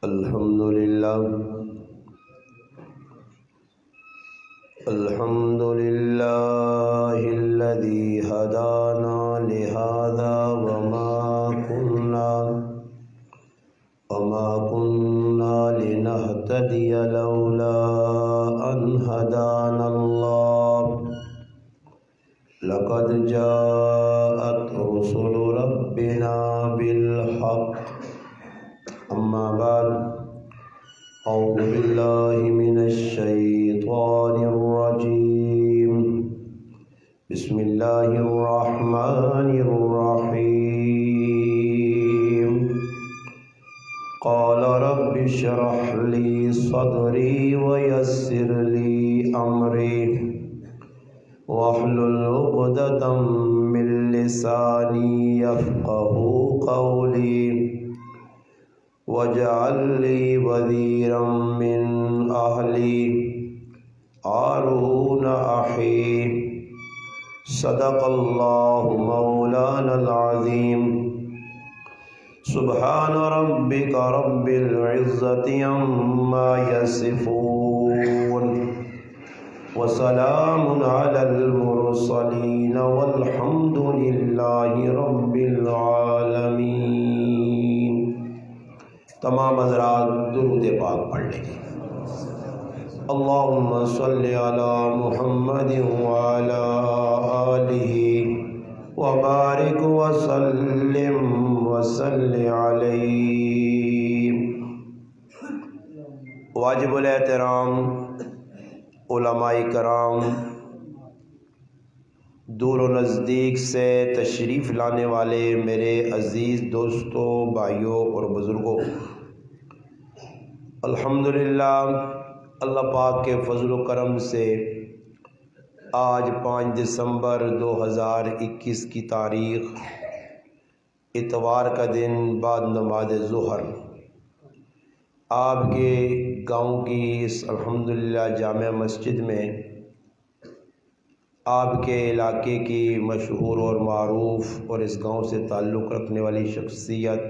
الحمد لله الذي هدانا لهذا وما كنا لنهتدي لولا أن هدانا الله لقد جاءت رسل ربنا بالحق أما بعد أعوذ بالله من الشيطان الرجيم بسم الله الرحمن الرحيم قال رب اشرح لي صدري ويسر لي أمري واحلل عقدة من لساني يفقه قولي واجعل لي وزيرا من أهلي هارون أخي صدق الله مولانا العظيم سبحان ربك رب العزة عما يصفون وسلام على المرسلين والحمد لله رب العالمين۔ تمام حضرات درود پاک پڑھ لیں۔ اللہم صلی علی محمد وعلی آلہ وبارک وسلم وصلی علیہ۔ واجب الاحترام علماء کرام، دور و نزدیک سے تشریف لانے والے میرے عزیز دوستوں، بھائیوں اور بزرگوں، الحمدللہ اللہ پاک کے فضل و کرم سے آج 5 دسمبر 2021 کی تاریخ، اتوار کا دن بعد نماز ظہر، آپ کے گاؤں کی اس الحمدللہ جامع مسجد میں آپ کے علاقے کی مشہور اور معروف اور اس گاؤں سے تعلق رکھنے والی شخصیت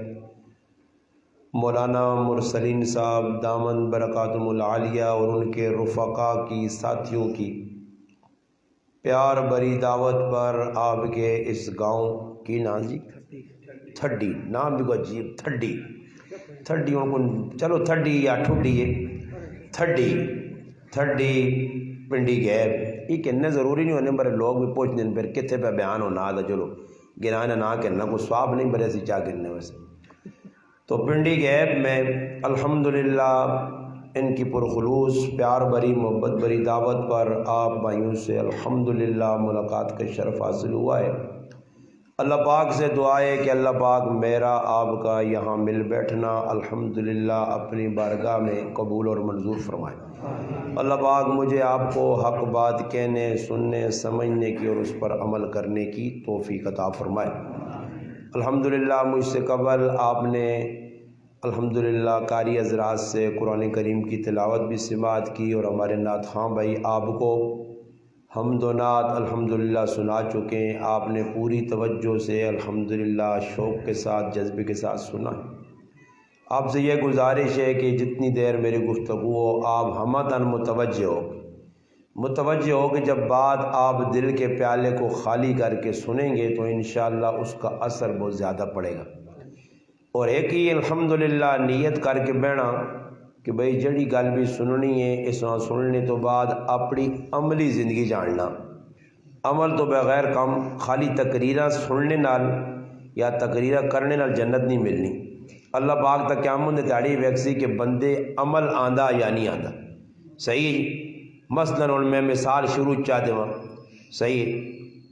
مولانا مرسلین صاحب دامن برکاتہم العالیہ اور ان کے رفقا کی ساتھیوں کی پیار بری دعوت پر آپ کے اس گاؤں کی نام جی تھڈی، نام بھی کو عجیب، تھڈی چلو تھڈی یا ٹھڈی ہے، تھڈی پنڈی گئے، یہ کہنا ضروری نہیں ہونے بڑے لوگ بھی پوچھتے ہیں پھر کتنے پہ بیان ہونا آدھا، چلو گرانا نہ کہنا کوئی سواب نہیں بڑے سی چاہ کرنے ویسے۔ تو پنڈی گیپ میں الحمدللہ ان کی پرخلوص پیار بری محبت بری دعوت پر آپ بھائیوں سے الحمدللہ ملاقات کا شرف حاصل ہوا ہے۔ اللہ پاک سے دعا ہے کہ اللہ پاک میرا آپ کا یہاں مل بیٹھنا الحمدللہ اپنی بارگاہ میں قبول اور منظور فرمائے۔ اللہ پاک مجھے آپ کو حق بات کہنے، سننے، سمجھنے کی اور اس پر عمل کرنے کی توفیق عطا فرمائے۔ الحمدللہ مجھ سے قبل آپ نے الحمدللہ قاری حضرات سے قرآن کریم کی تلاوت بھی سماعت کی اور ہمارے نعت خواں بھائی آپ کو حمد و نعت الحمدللہ سنا چکے ہیں، آپ نے پوری توجہ سے الحمدللہ شوق کے ساتھ جذبے کے ساتھ سنا۔ آپ سے یہ گزارش ہے کہ جتنی دیر میری گفتگو ہو آپ ہمتاً متوجہ ہو کہ جب بات آپ دل کے پیالے کو خالی کر کے سنیں گے تو انشاءاللہ اس کا اثر بہت زیادہ پڑے گا۔ اور ایک ہی الحمدللہ نیت کر کے بہنا کہ بھئی جڑی گل بھی سننی ہے اس طرح سننے تو بعد اپنی عملی زندگی جاننا، عمل تو بغیر کم خالی تقریرہ سننے نال یا تقریرہ کرنے نال جنت نہیں ملنی۔ اللہ پاک تا قیامت دیہڑی ویکسی کہ بندے عمل آندا یا نہیں آندا، صحیح؟ مثلاً میں مثال شروع چاہ دوں، صحیح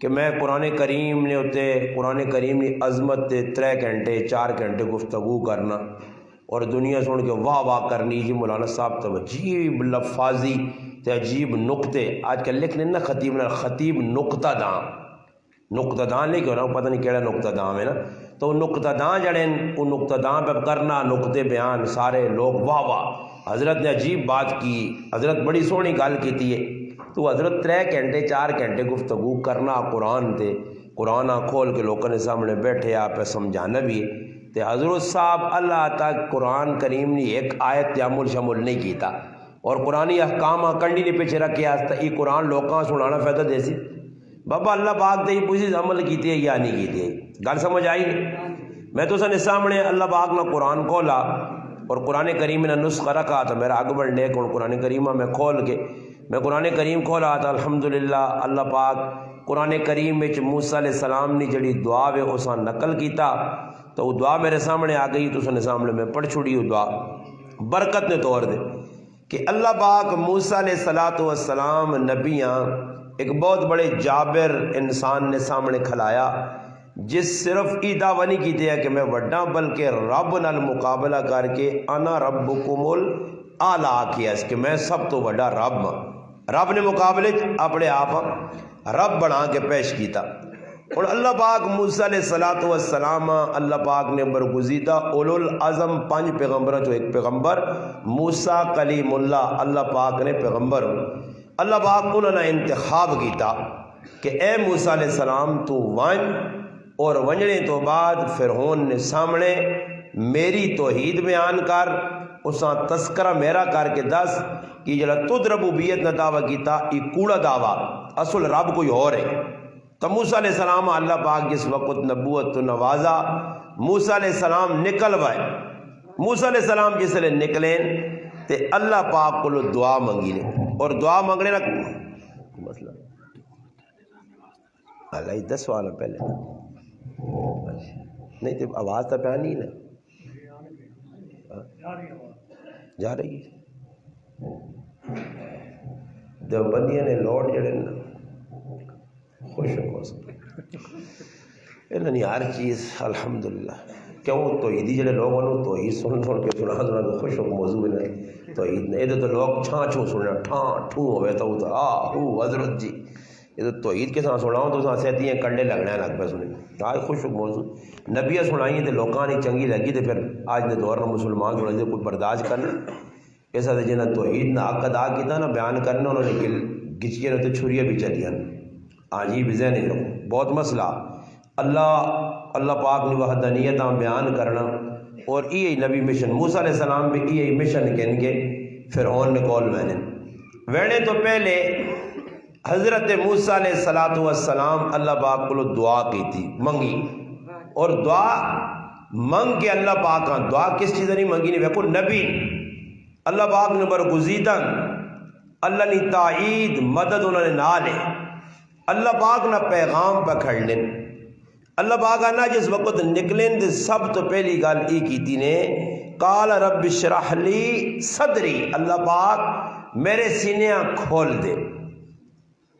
کہ میں قرآن کریم نے ہوتے قرآن کریم کی عظمت تے 3 گھنٹے 4 گھنٹے گفتگو کرنا اور دنیا سن کے واہ واہ کرنی جی مولانا صاحب تو عجیب لفاظی تے عجیب نقطے آج کل لکھنے نا خطیب نقطہ دان لے کے ہونا پتہ نہیں کیڑا نقطہ دان ہے نا، تو نقطہ دان جڑے وہ نقطہ دان پہ کرنا نقطے بیان سارے لوگ واہ واہ حضرت نے عجیب بات کی، حضرت بڑی سونی گل کی ہے، تو حضرت 3 گھنٹے 4 گھنٹے گفتگو کرنا قرآن تے قرآن کھول کے لوگوں نے سامنے بیٹھے آپ سمجھانا بھی ہے۔ تے حضرت صاحب اللہ تک قرآن کریم نے ایک آیت تعمل شمول نہیں کیتا اور قرآنی احکام کنڈی نے پیچھے رکھے آستا یہ قرآن لوکاں سنانا فائدہ دے سی بابا اللہ پاک تے پوچھی عمل کیتے ہے یا نہیں کیتے گل سمجھ آئی نہیں میں تو سن سامنے اللہ پاک نے قرآن کھولا اور قرآن کریم نے نسخہ رکھا تھا میرا آگ بڑھنے کو قرآن کریمہ میں کھول کے میں قرآن کریم کھولا تھا الحمدللہ اللہ پاک قرآن کریم میں موسیٰ علیہ السلام نے جڑی دعا ہے اساں نقل کیتا تو وہ دعا میرے سامنے آ گئی تو سن سامنے میں پڑھ چھوڑی وہ دعا برکت نے طور دے کہ اللہ پاک موسیٰ علیہ السلام نبیاں ایک بہت بڑے جابر انسان نے سامنے کھلایا جس صرف ای دعویٰ نہیں کیتے ہیں کہ میں وڈا بلکہ رب نال مقابلہ کر کے انا ربکم الاعلیٰ کیا اس کہ میں سب تو بڑا رب ہاں رب نے مقابلے اپنے آپ رب بنا کے پیش کیتا اور اللہ پاک موسیٰ علیہ السلام اللہ پاک نے برگزیدہ اولو العظم 5 پیغمبروں جو ایک پیغمبر موسیٰ کلیم اللہ پاک نے پیغمبر اللہ پاک انہوں نے انتخاب کیتا کہ اے موسیٰ علیہ السلام تو ون اور ونجنے تو بعد فرعون نے سامنے میری توحید بیان کر اساں تذکرہ میرا کر کے دس کہ جڑا تد ربوبیت نہ دعویٰ کیتا یہ کوڑا دعویٰ اصل رب کوئی اور ہے تو موسیٰ علیہ السلام اللہ پاک جس وقت نبوت تو نوازا موسیٰ علیہ السلام نکل وائے موسیٰ علیہ السلام جس لئے نکلیں تے اللہ پاک کو لو دعا منگی لیں اور دعا منگنے نا مسئلہ اللہ ہی 10 سوال پہلے نہیں تو آواز تو پہ نہیں نا جا رہی ہے دیوبندیاں نے لوٹ جڑے نا خوش ہو سکتے انہوں ہر چیز الحمدللہ کیوں توحیدی جڑے لوگ انہوں توحید سن کے سنا تو خوش ہو موضوع نہیں توحید نہیں یہ تو لوگ چھان چھو سننا ٹھان ٹھو ہوئے تو حضرت جی یہ تو توحید کے ساتھ سناؤں تو سہتی ہیں کنڈے لگنا ہے لگ پہ سنیں آج خوش موضوع نبیہ سنائیں تو لوگوں نے چنگی لگی تو پھر آج نے دور میں مسلمان تھوڑا جی کوئی برداشت کرنا ایسا تو جنہیں توحید نہ حق ادا کیتا نا بیان کرنا انہوں نے گچکے رہتے چھریاں بھی چلیاں آج ہی بھی ذہن نہیں رکھو بہت مسئلہ اللہ پاک نے وحدانیت بیان کرنا اور یہ نبی مشن موسیٰ علیہ السلام بھی یہ مشن کہن کے فرعون نے کول وینے تو پہلے حضرت موسیٰ علیہ السلام اللہ پاک کو دعا کی تھی منگی اور دعا منگ کے اللہ پاک کا دعا کس چیز نہیں منگی نہیں ویکو نبی اللہ پاک نے برگزیدن اللہ نے تائید مدد انہوں نے نہ لے اللہ پاک نہ پیغام پکڑ لیں اللہ پاک نہ جس وقت نکلیں دے سب تو پہلی گل ای کی تھی نے قال رب اشرح لی صدری اللہ پاک میرے سینیاں کھول دے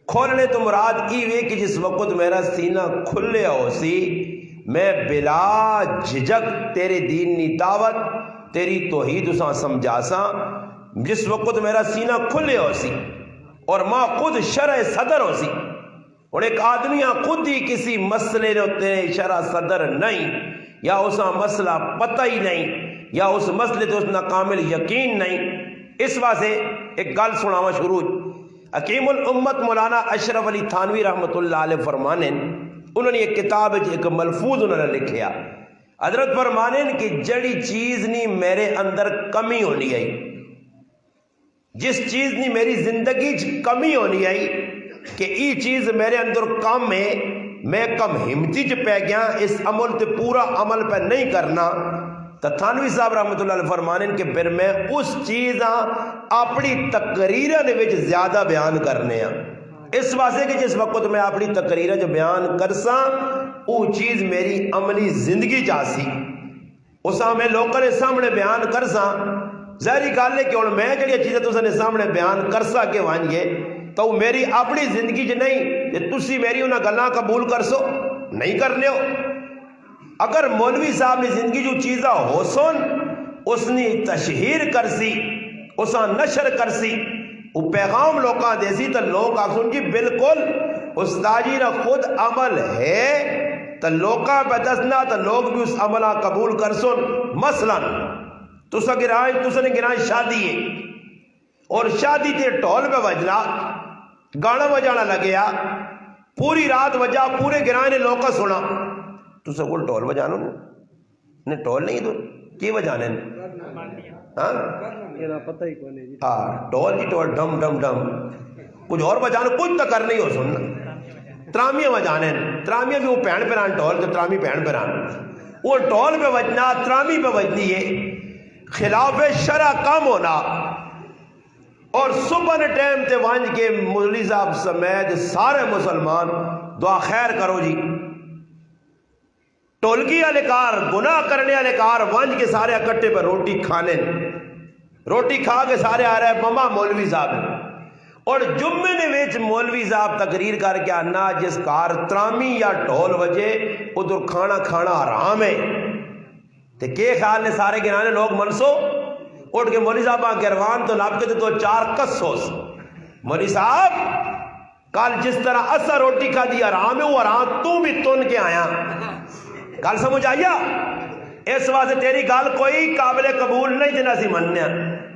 کھولنے تو مراد ای وے کہ جس وقت میرا سینہ کھلے ہو سی میں بلا جھجک تیرے دین نی دعوت تیری توحید اساں سمجھا سا جس وقت میرا سینہ کھلے ہو سی اور ماں خود شرع صدر ہو سی اور ایک آدمی خود ہی کسی مسئلے نے شرع صدر نہیں یا اساں مسئلہ پتہ ہی نہیں یا اس مسئلے تو اس نے کامل یقین نہیں اس واسطے ایک گل سناوا شروع حکیم الامت مولانا اشرف علی تھانوی رحمۃ اللہ علیہ فرمانے انہوں نے ایک کتاب ایک ملفوظ انہوں نے لکھیا حضرت فرمانے کہ جڑی چیز نہیں میرے اندر کمی ہونی آئی جس چیز نہیں میری زندگی کمی ہونی آئی کہ ای چیز میرے اندر کم ہے میں کم ہمتی پہ گیا اس عمل تے پورا عمل پہ نہیں کرنا تو تھانوی صاحب رحمۃ اللہ علیہ فرمانے کہ پھر میں اس چیز اپنی تقریرہ دے وچ زیادہ بیان کرنے اس واسطے کہ جس وقت میں اپنی تقریرہ جو بیان کرسا وہ چیز میری عملی زندگی چاسی اسا میں لوگوں نے سامنے بیان کرسا ظاہری گل ہے کہ ہن میں جڑی چیزیں تساں نے سامنے بیان کرسا کے وانجے تو میری اپنی زندگی چ نہیں تے تسی میری انہاں گلاں قبول کرسو نہیں کرنے ہو اگر مولوی صاحب نے زندگی جو چیزاں ہو سن اس نے تشہیر کرسی اساں نشر کرسی وہ پیغام لوکاں دیسی تو لوگ آخسن جی بالکل استاد جی نہ خود عمل ہے تو لوکاں پہ دسنا تو لوگ بھی اس عملہ قبول کرسن مثلا تسا نے گرائیں شادی ہے اور شادی تے ٹول پہ وجنا گانا بجانا لگیا پوری رات وجہ پورے گرائیں نے لوکاں سنا تسا کول ٹول بجانو نے ٹول نہیں تو کی وجہ نے ہاں پتہ ہی کون ہے جی ٹول جی ٹول ڈم ڈم ڈم کچھ اور بجانے کچھ تو کر نہیں ہو سننا ترامیاں بجانے ترامیاں بھی وہ پہن پہران ٹول تو ترامی پہن پہران وہ ٹول پہ بجنا ترامی پہ بجنی ہے خلاف شرع کم ہونا اور صبح نے ٹائم تے وانج کے مولوی صاحب سمیت سارے مسلمان دعا خیر کرو جی ٹولکی والے کار گناہ کرنے والے کار وانج کے سارے اکٹھے پہ روٹی کھانے روٹی کھا کے سارے آ رہے مما مولوی صاحب اور جمعے نے ویچ مولوی صاحب تقریر کر کے آنا جس کار ترامی یا ٹول وجے ادھر کھانا کھانا حرام ہے تے کے خیال نے سارے گرانے لوگ منسو اٹھ کے مولوی صاحب گروان تو ناپ کے تو چار کسوس مولوی صاحب کل جس طرح اثر روٹی کھا دی حرام ہے وہ حرام تو بھی تن کے آیا گل سمجھ آئیا اس واسطے تیری گل کوئی قابل قبول نہیں جنہ سی مننے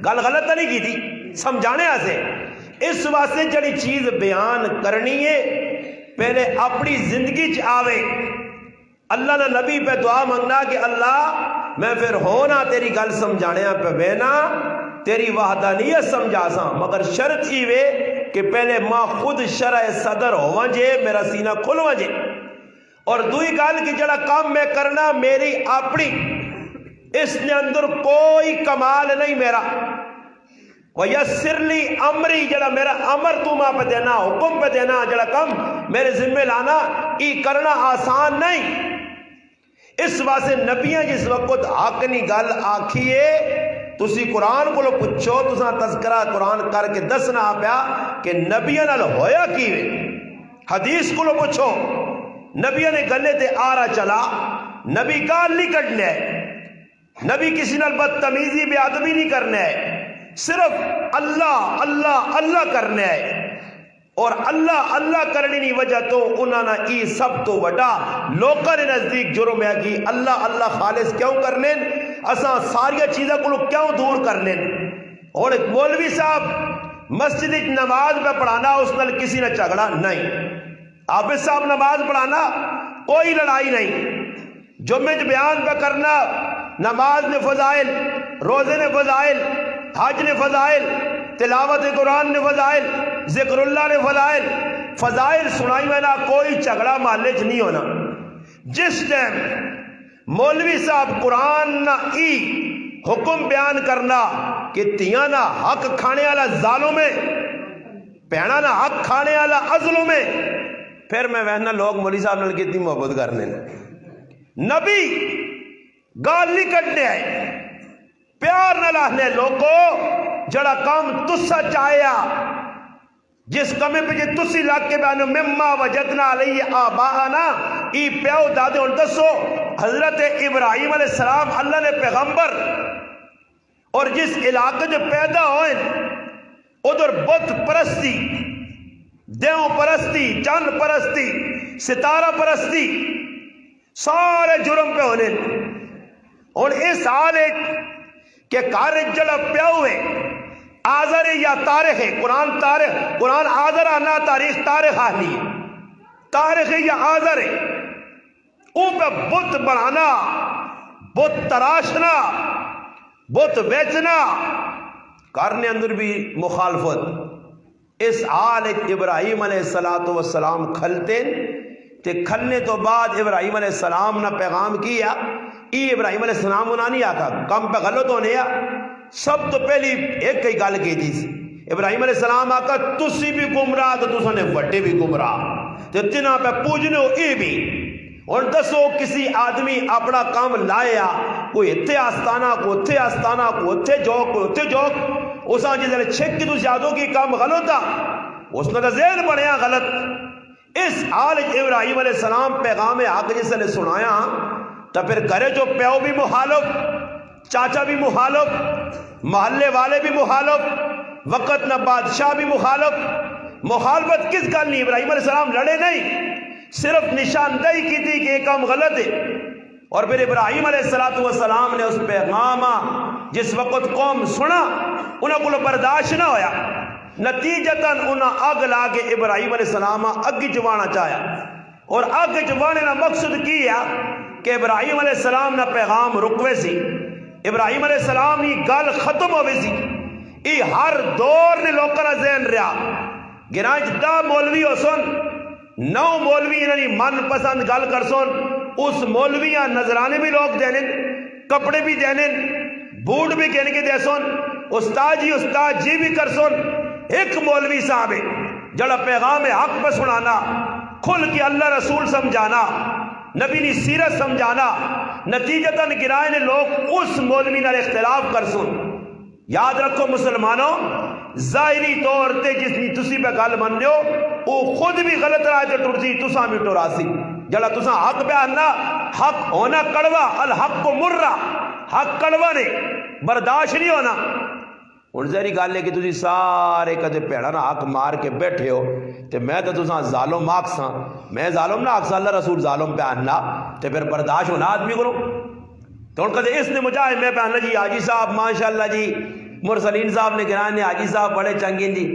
گل غلط نہیں کی تھی سمجھانے سے اس واسطے جڑی چیز بیان کرنی ہے پہلے اپنی زندگی چ آوے اللہ نے نبی پہ دعا منگنا کہ اللہ میں پھر ہونا تیری گل سمجھانے پہ بینا تیری وحدانیت سمجھا سا مگر شرط ہی وے کہ پہلے ماں خود شرع صدر ہو جے میرا سینہ کھل وجے اور دوئی گل کہ جڑا کام میں کرنا میری اپنی اس نے اندر کوئی کمال نہیں میرا وَيَسِّرْ لِي امری جڑا میرا امر تو ماں پہ دینا حکم پہ دینا جڑا کم میرے ذمہ لانا ای کرنا آسان نہیں اس واسطے نبیاں جس وقت حقنی گل آکھیے تسی قرآن کو لو پچھو تساں تذکرہ قرآن کر کے دسنا پیا کہ نبیاں نال ہویا کیوے حدیث کو لو پچھو نبیاں نے گلے تے آرا چلا نبی گال نہیں کٹنے نبی کسی نال بدتمیزی بے ادبی نہیں کرنے صرف اللہ اللہ اللہ کرنے اور اللہ اللہ کرنے کی وجہ تو انہوں نے ای سب تو وڈا لوکاں نے نزدیک جرم ہے کہ اللہ اللہ خالص کیوں کرنے اساں ساری چیزیں کو کیوں دور کرنے اور ایک مولوی صاحب مسجد نماز پہ پڑھانا اس نال کسی نے جھگڑا نہیں حافظ صاحب نماز پڑھانا کوئی لڑائی نہیں جمعہ بیان پہ کرنا نماز نے فضائل روزے نے فضائل حج نے فضائل تلاوت قرآن نے فضائل ذکر اللہ نے فضائل فضائل سنائی میں نہ کوئی جھگڑا محلے چ نہیں ہونا جس ٹائم مولوی صاحب قرآن نہ ای حکم بیان کرنا کہ تیاں نہ حق کھانے والا ظالم میں پینا نہ حق کھانے والا ازلم میں پھر میں وہنا لوگ مولوی صاحب نال کتنی محبت کرنے نبی گال نہیں کٹنے آئے پیار نہ لاہنے لوگو جڑا کام تسا چاہیا جس کمے پہ جے تسی لاگ کے بیانو مما وجدنا علیہ آباءنا ای پیو دادے ان دسو حضرت ابراہیم علیہ السلام اللہ نے پیغمبر اور جس علاقے جو پیدا ہوئے ادھر بت پرستی دیو پرستی چند پرستی ستارہ پرستی سارے جرم پہ ہونے اور اس حال کہ کارج جڑا پیا ہوئے آذر یا تاریخ ہے قرآن آذر آنا تاریخ تاریخ آلی تاریخ یا آذر ہے او پہ بت بنانا بت تراشنا بت بیچنا کرنے اندر بھی مخالفت اس حال ابراہیم علیہ السلام کھلتے تے کھلنے تو بعد ابراہیم علیہ السلام نے پیغام کیا ای ابراہیم علیہ السلام انہاں نہیں آکا کم پہ غلط ہونے یا سب تو پہلی ایک کئی گل کی تھی ابراہیم علیہ السلام آکا تسی بھی گمراہ تو تساں نے وڈے بھی گمراہ تے تنہاں پہ پوجنے ہو ای بھی اور دسو کسی آدمی اپنا کام لایا کوئی اتھے آستانہ کو اتھے آستانہ کو اتھے جوک کو اتھے جوک اساں جس نے چھک کی تو یادوں کی کام غلط تھا اس نے ذہن بنیا غلط اس حال ابراہیم علیہ السلام پیغام حق جس نے سنایا تو پھر کرے جو پیو بھی محالف چاچا بھی محالف محلے والے بھی محالف وقت نہ بادشاہ بھی محالف مخالفت کس گل نہیں ابراہیم علیہ السلام لڑے نہیں صرف نشاندہی کی تھی کہ یہ کام غلط ہے اور پھر ابراہیم علیہ السلام نے اس پیغام جس وقت قوم سنا انہوں کو برداشت نہ ہویا نتیجتاً انہوں اگ لا کے ابراہیم علیہ السلام اگ جوانا چاہیا اور اگ جوانے کا مقصد کیا کہ ابراہیم علیہ السلام نہ پیغام رکوے سی، ابراہیم علیہ السلام کی گل ختم ہوئے سی، یہ ہر دور نے لوگوں کا ذہن رہا گراں جدہ مولوی ہو سن 9 مولوی انہوں من پسند گل کر سن، اس مولویاں نظرانے بھی لوگ دینے، کپڑے بھی دینے، بوٹ بھی کہنے کے دے سن، استاد جی بھی کر سن، ایک مولوی صاحب ہے جڑا پیغام حق پہ سنانا، کھل کے اللہ رسول سمجھانا، نبی نے سیرت سمجھانا، نتیجتاً گرائے نے لوگ اس مولوی نال اختلاف کر سن۔ یاد رکھو مسلمانوں، ظاہری طور تے جس نے تسی پہ گل من دیو وہ خود بھی غلط راہ تے ٹر سی، تساں بھی ٹرا سی، جڑا تساں حق بیاننا، حق ہونا کڑوا، الحق کو مرہ، حق کڑوا نے برداشت نہیں ہونا۔ ہن ظاہری گل ہے کہ تسی سارے کدے پیڑا نہ حق مار کے بیٹھے ہو تے میں تو تساں ظالم آکھساں، میں ظالم نہ آکھساں، اللہ رسول ظالم بیاننا تے پھر برداشت ہونا آدمی کو۔ تو ان کدے اس نے مجاہد میں پہننا جی حاجی صاحب ماشاءاللہ جی مرسلین صاحب نے گران نے حاجی صاحب بڑے چنگے جی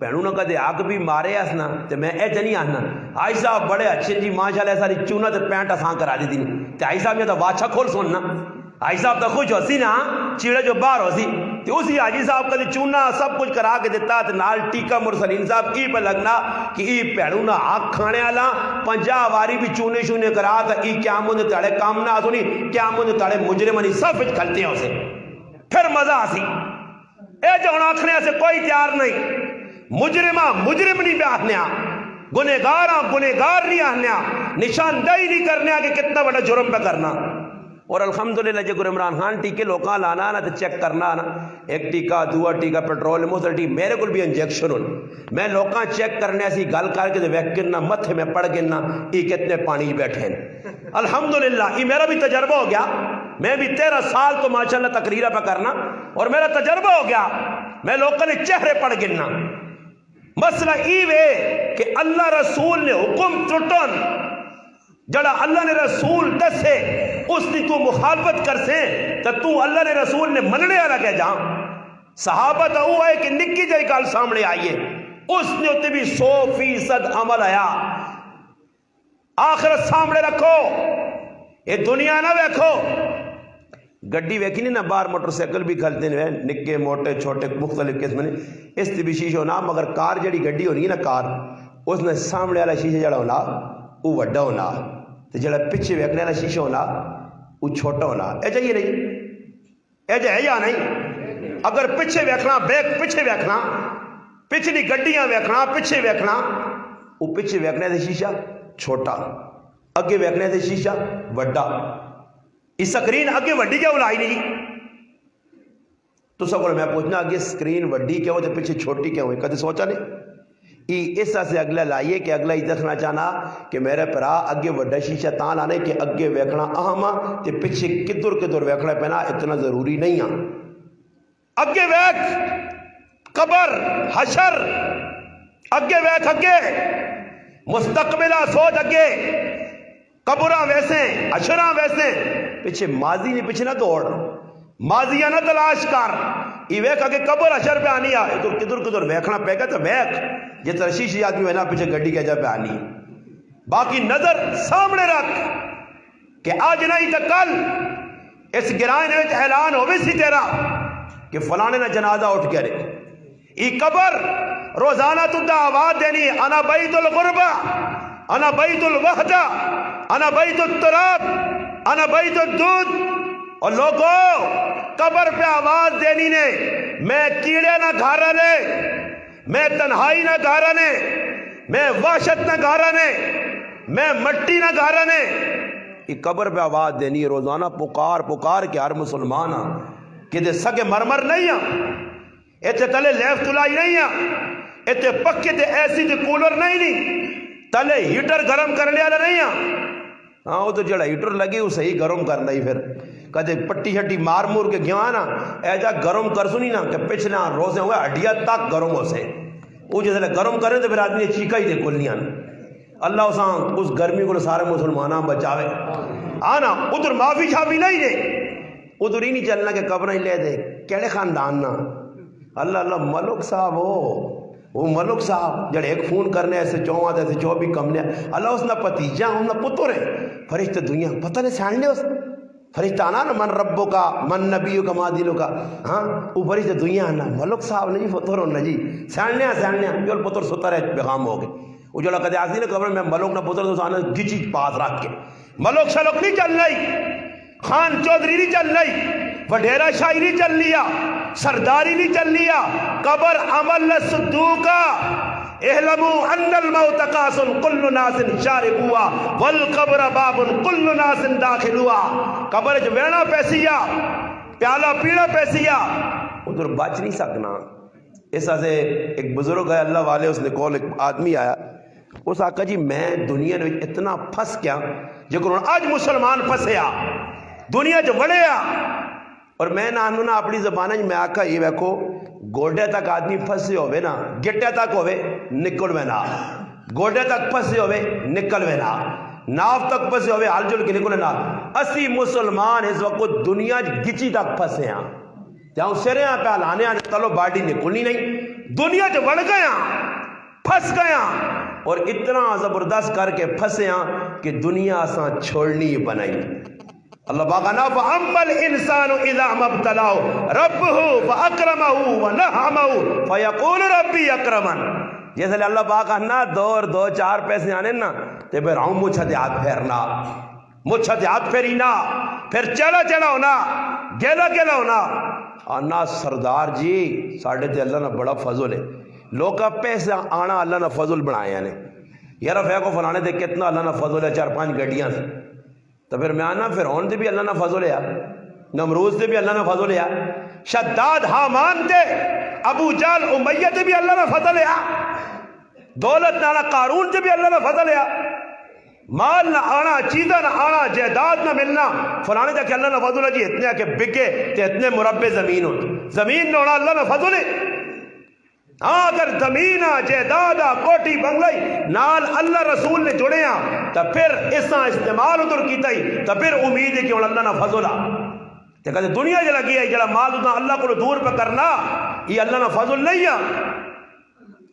پہنوں نہ کدے حق بھی مارے اسنا تے میں اے نہیں آنا حاجی صاحب بڑے اچھے جی ماشاءاللہ ساری چونا تے پینٹ آسان کرا دی تھی تے حاجی صاحب نے تو واچھا کھول سننا، حاجی صاحب تو خوش ہو سی نا چیڑے جو باہر ہو سی تے اسی حاجی صاحب کدے چونا سب کچھ کرا کے دیتا تے نال ٹیکا مرسلین صاحب کی پہ لگنا کہ ای پہنوں نہ حق کھانے والا 50 واری بھی چونے شونے کرا تے ای قیامت دے تڑے کام نہ سنی قیامت دے تڑے مجرمانی سب وچ کھلتے ہیں اسے پھر مزہ آسی۔ اے جو آخنے سے کوئی تیار نہیں، مجرم نہیں پہ آخنے، گنہگار نہیں آخنے، نشاندہی نہیں کرنے کہ کتنا بڑا جرم پہ کرنا۔ اور الحمدللہ جے کوئی عمران خان ٹیکے لوکاں لانا نا تو چیک کرنا نا، ایک ٹیکا دوسرا ٹیکا پیٹرول موسر ٹیک میرے کو بھی انجیکشن ہون میں لوکاں چیک کرنے سی گل کر کے ویک کرنا متھے میں پڑ گنا یہ کتنے پانی بیٹھے ہیں۔ الحمدللہ یہ میرا بھی تجربہ ہو گیا، میں بھی 13 سال تو ماشاءاللہ تقریرہ پہ کرنا اور میرا تجربہ ہو گیا، میں لوگوں نے چہرے پڑ گنا۔ مسئلہ ای وے کہ اللہ رسول نے حکم ٹرٹن جڑا اللہ نے رسول دسے اس نے تو مخالفت کر سے تو اللہ نے رسول نے مننے والا کہہ جا۔ صحابہ تو وہ ہے کہ نکی جائی گل سامنے آئیے اس نے اتنے بھی 100% عمل آیا۔ آخرت سامنے رکھو، یہ دنیا نہ ویکھو۔ گڈی ویکھی نہیں نا باہر موٹر سائیکل بھی کھلتے ہیں نکے موٹے چھوٹے مختلف قسم نے، اس تے بھی شیشہ ہونا، مگر کار جڑی گڈی ہونی ہے نا کار اس نے سامنے والا شیشہ جڑا ہونا وہ وڈا ہونا تے جڑا پیچھے ویکھنے والا شیشہ ہونا وہ چھوٹا ہونا۔ اے چاہیے نہیں، اے ہے یا نہیں؟ اگر پیچھے ویکھنا بیک پیچھے ویکھنا پچھلی گڈیاں ویکھنا پیچھے ویکھنا وہ پیچھے ویکھنے سے شیشہ چھوٹا اگے ویکھنے سے شیشہ وڈا۔ اس سکرین اگے وڈی کیوں لائی نہیں جی؟ تو سب میں پوچھنا اگے سکرین وڈی کیوں تے پیچھے چھوٹی کیوں ہے؟ کدے سوچا نہیں؟ اس طرح سے اگلا لائیے کہ اگلا یہ دکھنا چاہنا کہ میرے پرا اگے وڈا شیشہ تاں لانے کہ اگے ویکھنا اہم تے پیچھے کدھر ویکھنا پینا اتنا ضروری نہیں ہے۔ اگے ویکھ قبر حشر، اگے ویکھ اگے مستقبلہ سوچ، اگے قبراں ویسے حشراں ویسے، پیچھے ماضی نہیں پیچھے نہ دوڑ، ماضیاں نہ تلاش کر، یہ ویکھ اگے قبر حشر پہ آنی ہے تو کدھر ویکھنا پے گا تو ویکھ جس طرح شیشے آدمی ہے نا پیچھے گڈی کے جا پہ آنی ہے۔ باقی نظر سامنے رکھ کہ آج نہیں تو کل اس گرائن میں اعلان ہوئے سی تیرا کہ فلانے نے جنازہ اٹھ کے رہے، یہ قبر روزانہ تو آواز دینی انا بیت الغربہ، انا بیت الوحدہ، انا بیت التراب، انا بیت الدود۔ اور لوگوں قبر پہ آواز دینی نے میں کیڑے نہ گھارا نے، میں تنہائی نہ گھارا نے، میں وحشت نہ گھارا نے، میں مٹی نہ گھارا نے، یہ قبر پہ آواز دینی ہے روزانہ پکار کے ہر مسلمان کہ دے سگے مرمر نہیں ہیں، ایتھے تلے لیف تلائی نہیں ہیں، ایتھے پکے تے ایسی تے کولر نہیں تلے ہیٹر گرم کرنے والا نہیں ہیں۔ ہاں وہ تو جڑا ہیٹر لگی وہ صحیح گرم کرنا ہی، پھر کدے پٹی شٹی مار مور کے گیا نا ایجا گرم کر سنی نا کہ پچھنا روزے ہوئے ہڈیا تک گرم ہو سے، وہ جیسے گرم کرے تو پھر آدمی چیکا ہی دے کلیاں۔ اللہ اساں اس گرمی کو سارے مسلمانوں بچاوے۔ آنا ادھر معافی شافی نہیں دے، ادھر ہی نہیں چلنا کہ قبر ہی لے دے کیڑے خاندان نا۔ اللہ اللہ ملک صاحب ہو وہ ملک صاحب جڑے ایک فون کرنے ایسے 24 کم نے اللہ اس نہ پتیجا ان نہ پتر ہے فرشتے دنیا پتہ نہیں ساننے اس فرشتہ آنا نا من ربو کا من نبیو کا مادینو کا ہاں وہ فرشتے دنیا آنا ملک صاحب نہیں پتر ہونا جی ساننے جو پتر ستا رہے بیغام ہو گئے وہ جو لکھتے آسی نے قبر میں ملک نہ پتر تو سانا گچی پاس رکھ کے ملک شلک نہیں چل رہی خان چودھری نہیں چل رہی وڈیرا شاہی نہیں چل لیا سرداری نہیں چل لیا قبر عمل صدوقہ احلموا ان الموت قاس کل ناس شارب ہوا والقبر باب کل ناس داخل ہوا قبر جو وینا پیسیا پیالہ پیڑا پیسیا ادھر بچ نہیں سکنا اس سے ایک بزرگ ہے اللہ والے اس نے کال ایک آدمی آیا اس آقا جی میں دنیا میں اتنا پھس گیا جو آج مسلمان پھسیا دنیا جو وڑیا اور میں نہ اپنی زبان میں آکھا یہ ویکھو گوڈے تک آدمی پھسے ہوئے نا گٹے تک ہوئے نکل میں نا گوڈے تک پھسے ہوئے نکل میں نا ناف تک پھسے ہوئے حال جل کے نکل نا اسی مسلمان اس وقت دنیا گچی تک پھسے ہیں جہاں سرے ہیں پہ لانے آنے تلو باڈی نکلنی نہیں دنیا جو بڑھ گیا پھس گیا اور اتنا زبردست کر کے پھسے ہیں کہ دنیا اساں چھوڑنی بنائی اللہ باقانا فَأَمَّا الْإِنسَانُ إِذَا مَبْتَلَاهُ رَبُّهُ فَأَكْرَمَهُ وَنَعَمَهُ فَيَقُولُ رَبِّي أَكْرَمَنِ جیسے اللہ باقانا دو چار پیسے آنے نا تے پھر ہوں مجھے ہاتھ پھیرنا مجھے ہاتھ پھیرینا پھر چڑا ہونا گیلا ہونا آنا سردار جی ساڑھے تے اللہ نے بڑا فضل ہے لوگ کا پیسے آنا اللہ نے فضل بنایا نے یار فیکو فلانے دے کتنا اللہ نے فضل ہے 4-5 گڈیاں سے تو پھر میں آنا فرعون دے بھی اللہ نے فضل ہے نمروز دے بھی اللہ نے فضل ہے شداد حامان دے ابو جال امیہ دے بھی اللہ نے فضل ہے دولت نانا قارون دے بھی اللہ نے فضل ہے مال نہ آنا چیزہ نہ آنا جائیداد نہ ملنا فلانے جا کہ اللہ نے فضل ہے جی اتنے کہ بکے تے اتنے مربع زمین ہو زمین نہ ہونا اللہ نے فضل ہے ہاں اگر زمینہ جائیدادہ کوٹی بنگلائی نال اللہ رسول نے جڑے ہیں تو پھر اسا استعمال ادھر کیتا ہی تو پھر امید ہے کہ اللہ نہ فضلہ تو کہتے دنیا جلا گیا ہے جلا مال اتنا اللہ کو دور پہ کرنا یہ اللہ نہ فضل نہیں ہے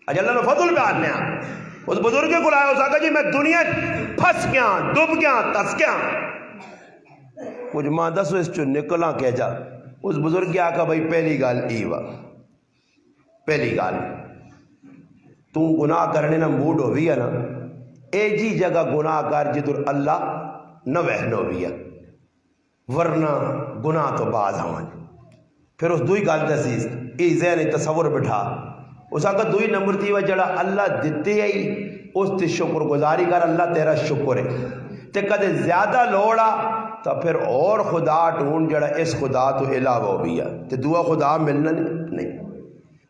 اج اللہ نہ فضل پہ آنے ہیں اس بزرگے کو لائے اس آگا جی میں دنیا پھس گیا ڈوب گیا تس گیا کچھ ماں دسو اس چو نکلا کہہ جا اس بزرگ کیا آقا بھائی پہلی گال ایوہ پہلی گال تو گناہ کرنے نا موڈ ہو بھی ہے نا اے جی جگہ گناہ کر جدر اللہ نہ وحنو بھی ہے ورنہ گناہ تو باز آوان پھر اس دوئی گال تسیز ای ذہن تصور بٹھا اس آقا دوئی نمبر تیوہ جڑا اللہ دیتے ہی اس تے شکر گزاری کر اللہ تیرا شکر ہے تے کدے زیادہ لوڑا تو پھر اور خدا ڈھونڈ جڑا اس خدا تو علاوہ بھی ہے تے دعا خدا ملنا نہیں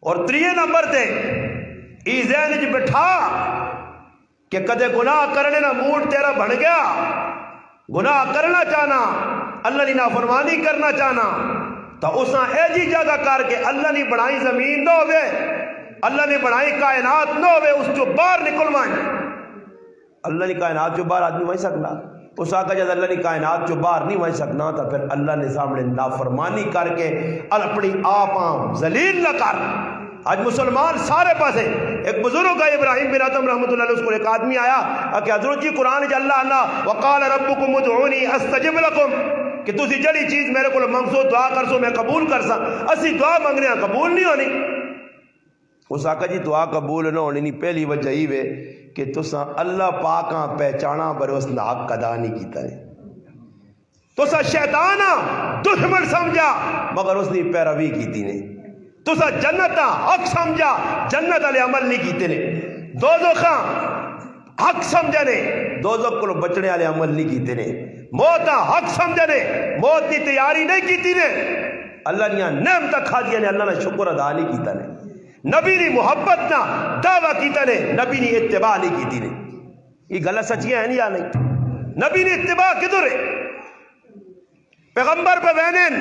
اور 3 نمبر تے ای ذہن جی بٹھا کہ کدے گناہ کرنے نا موڈ تیرا بڑھ گیا گناہ کرنا چاہنا اللہ نے نافرمانی کرنا چاہنا تو اساں اے جی جگہ کر کے اللہ نے بڑھائی زمین نہ ہوئے اللہ نے بڑھائی کائنات نہ ہوئے اس جو باہر نکل مائیں اللہ نے کائنات جو باہر آدمی وہیں سکنا اس آقا جب اللہ نے کائنات جو باہر نہیں وہیں سکنا تو پھر اللہ نے سامنے نافرمانی کر کے اپنی آپاں ذلیل نہ کر آج مسلمان سارے پاسے ایک بزرگ ہے ابراہیم بن ادم رحمۃ اللہ علیہ اس کو ایک آدمی آیا کہ حضرت جی قرآن جا اللہ اللہ وقال ربکم ادعونی استجب لکم کہ تسی جڑی چیز میرے کو منگسو دعا کر سو میں قبول کر سا اسی دعا منگنے ہیں قبول نہیں ہونی اس آقا جی دعا قبول نہ ہونی نہیں پہلی وجہ ہی وے کہ تسا اللہ پاکاں پہچانا پر اس نے حق ادا نہیں کیتا ہے تسا شیطانہ دشمن سمجھا مگر اس نے پیروی کیتی نے تسا جنتا حق سمجھا جنت علی عمل نہیں کیتے نے دوزخاں حق سمجھا نے دوزخ کو بچنے والے عمل نہیں کیتے نے موتا حق سمجھا نے موت کی تیاری نہیں کیتی نے اللہ نے نعمت کھا دیا نے اللہ نے شکر ادا نہیں کیتا نے نبی نے محبت نہ دعویٰ کیتا نے نبی نے اتباع نہیں کیتی نے یہ غلط سچیاں ہیں نہیں یا نہیں نبی نے اتباع کدھر ہے پیغمبر پہ وینن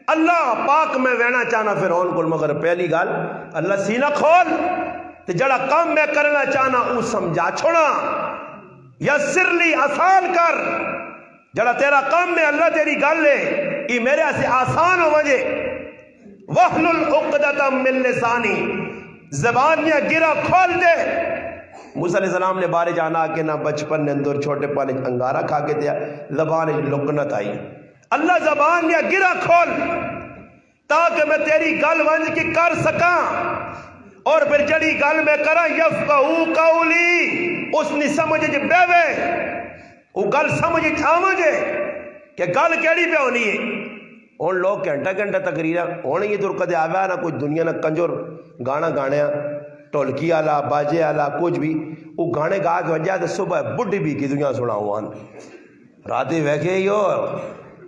اللہ پاک میں وینا چاہنا فرعون کو مگر پہلی گال اللہ سینہ کھول تے جڑا کام میں کرنا چاہنا او سمجھا چھوڑا یسر لی آسان کر جڑا تیرا کام میں اللہ تیری گل لے یہ میرے سے آسان ہو وجہ وحلل عقدۃ من لسانی زبان یا گرا کھول دے. موسیٰ علیہ السلام نے بارے جانا کہ نہ بچپن نے اندر چھوٹے پانے انگارہ کھا کے دیا زبان لکنت آئی. اللہ زبان یا گرا کھول تاکہ میں تیری گل ونج کی کر سکاں اور پھر جڑی گل میں کراں یفقہو قولی اس نے سمجھ جے بیوے وہ گل سمجھ آواں جے کہ گل کیڑی پہ ہونی ہے. ہن لوگ گھنٹہ گھنٹہ تقریرا ہن یہ دور کدے آویا نہ کوئی دنیا نہ کنجر گانا گانیا ٹولکی والا باجے والا کچھ بھی وہ گانے گا کے وجہ تے صبح بڈھی بھی کی دنیا سناوان راتی ویکھے یو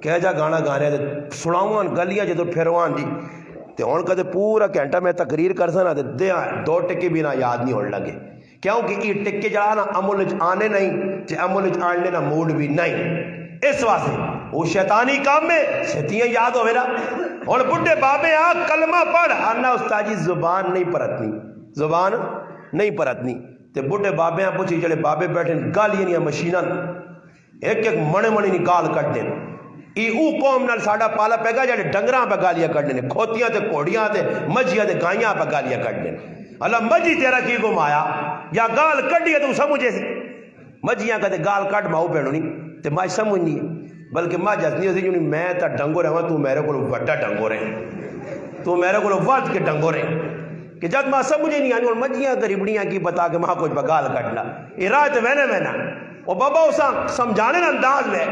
کہ جا گانا گانے تے سناوان گلیاں جدو پھروان جی تے ہن کدے پورا گھنٹہ میں تقریر کرسا نا تے دو ٹکے بھی نہ یاد نہیں ہون لگے کیونکہ یہ ٹکے جڑا نا عمل وچ آنے نہیں تے عمل وچ آنے نا موڈ بھی نہیں. اس واسطے وہ شیطانی کام میں چھتیاں یاد ہوئے نا. ہن بڈھے بابے آ کلمہ پڑھ آنا استاد جی زبان نہیں پرتنی زبان نہیں پرتنی تے بڈھے بابے آ پوچھی جڑے بابے بیٹھے گالیاں نہیں مشیناں ایک ایک منے منے نہیں گال کٹ دین. ای او قوم نال ساڈا پالا پے گا جڑے ڈنگراں پہ گالیاں کٹ دین کھوتیاں تے گھوڑیاں تے مجھیاں تے گائیاں پہ گالیاں کٹ دین. اللہ مجھی تیرا کی گمایا یا گال کڈی تو سمجھے سی مجھیاں کدے گال کٹ ماؤ پینو نہیں تے ماں سمجھ نہیں ہے بلکہ ماں جسنی ہوتی جو میں تا ڈنگو رہا تو میرے کو وڈا ڈنگو رہے تو میرے کو ود کے ڈنگو رہے کہ جب ماں سمجھے نہیں آنی اور مجھیاں غریبڑیاں کی بتا کہ ماں کچھ بگال کٹنا ارائے وینے وینا وہ بابا اسا سمجھانے نا انداز لے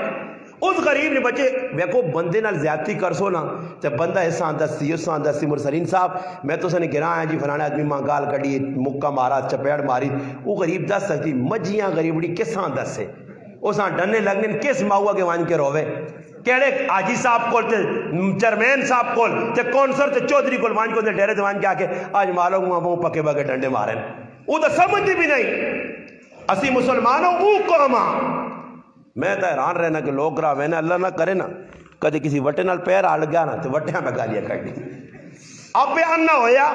اس غریب نے بچے ویکو بندے نال زیادتی کرسو نا تے بندہ احسان دستی مرسلین صاحب میں تو سنے گرا ہے جی فلانے آدمی ماں گال کٹی مکہ مارا چپیڑ ماری وہ غریب دس سکتی مجھیاں غریبڑی کساں دس سے اساں ڈننے لگنے کس ماؤا کے وان کے روے کیڑے آجی صاحب کول تے چرمین صاحب کول تے کونسر تے چودھری کول وان کو تے ڈیرے تے وان کے آکے آج مالو ماں پکے بگے ڈنڈے مارن وہ تو سمجھتی بھی نہیں. اسی مسلمانوں او قوما میں تو حیران رہنا کہ لوگ راہ وینا اللہ نہ کرے نا کدے کسی وٹے نال پیر آ لگیا نا تے وٹیاں میں گالیاں کٹ دی اب انا ہویا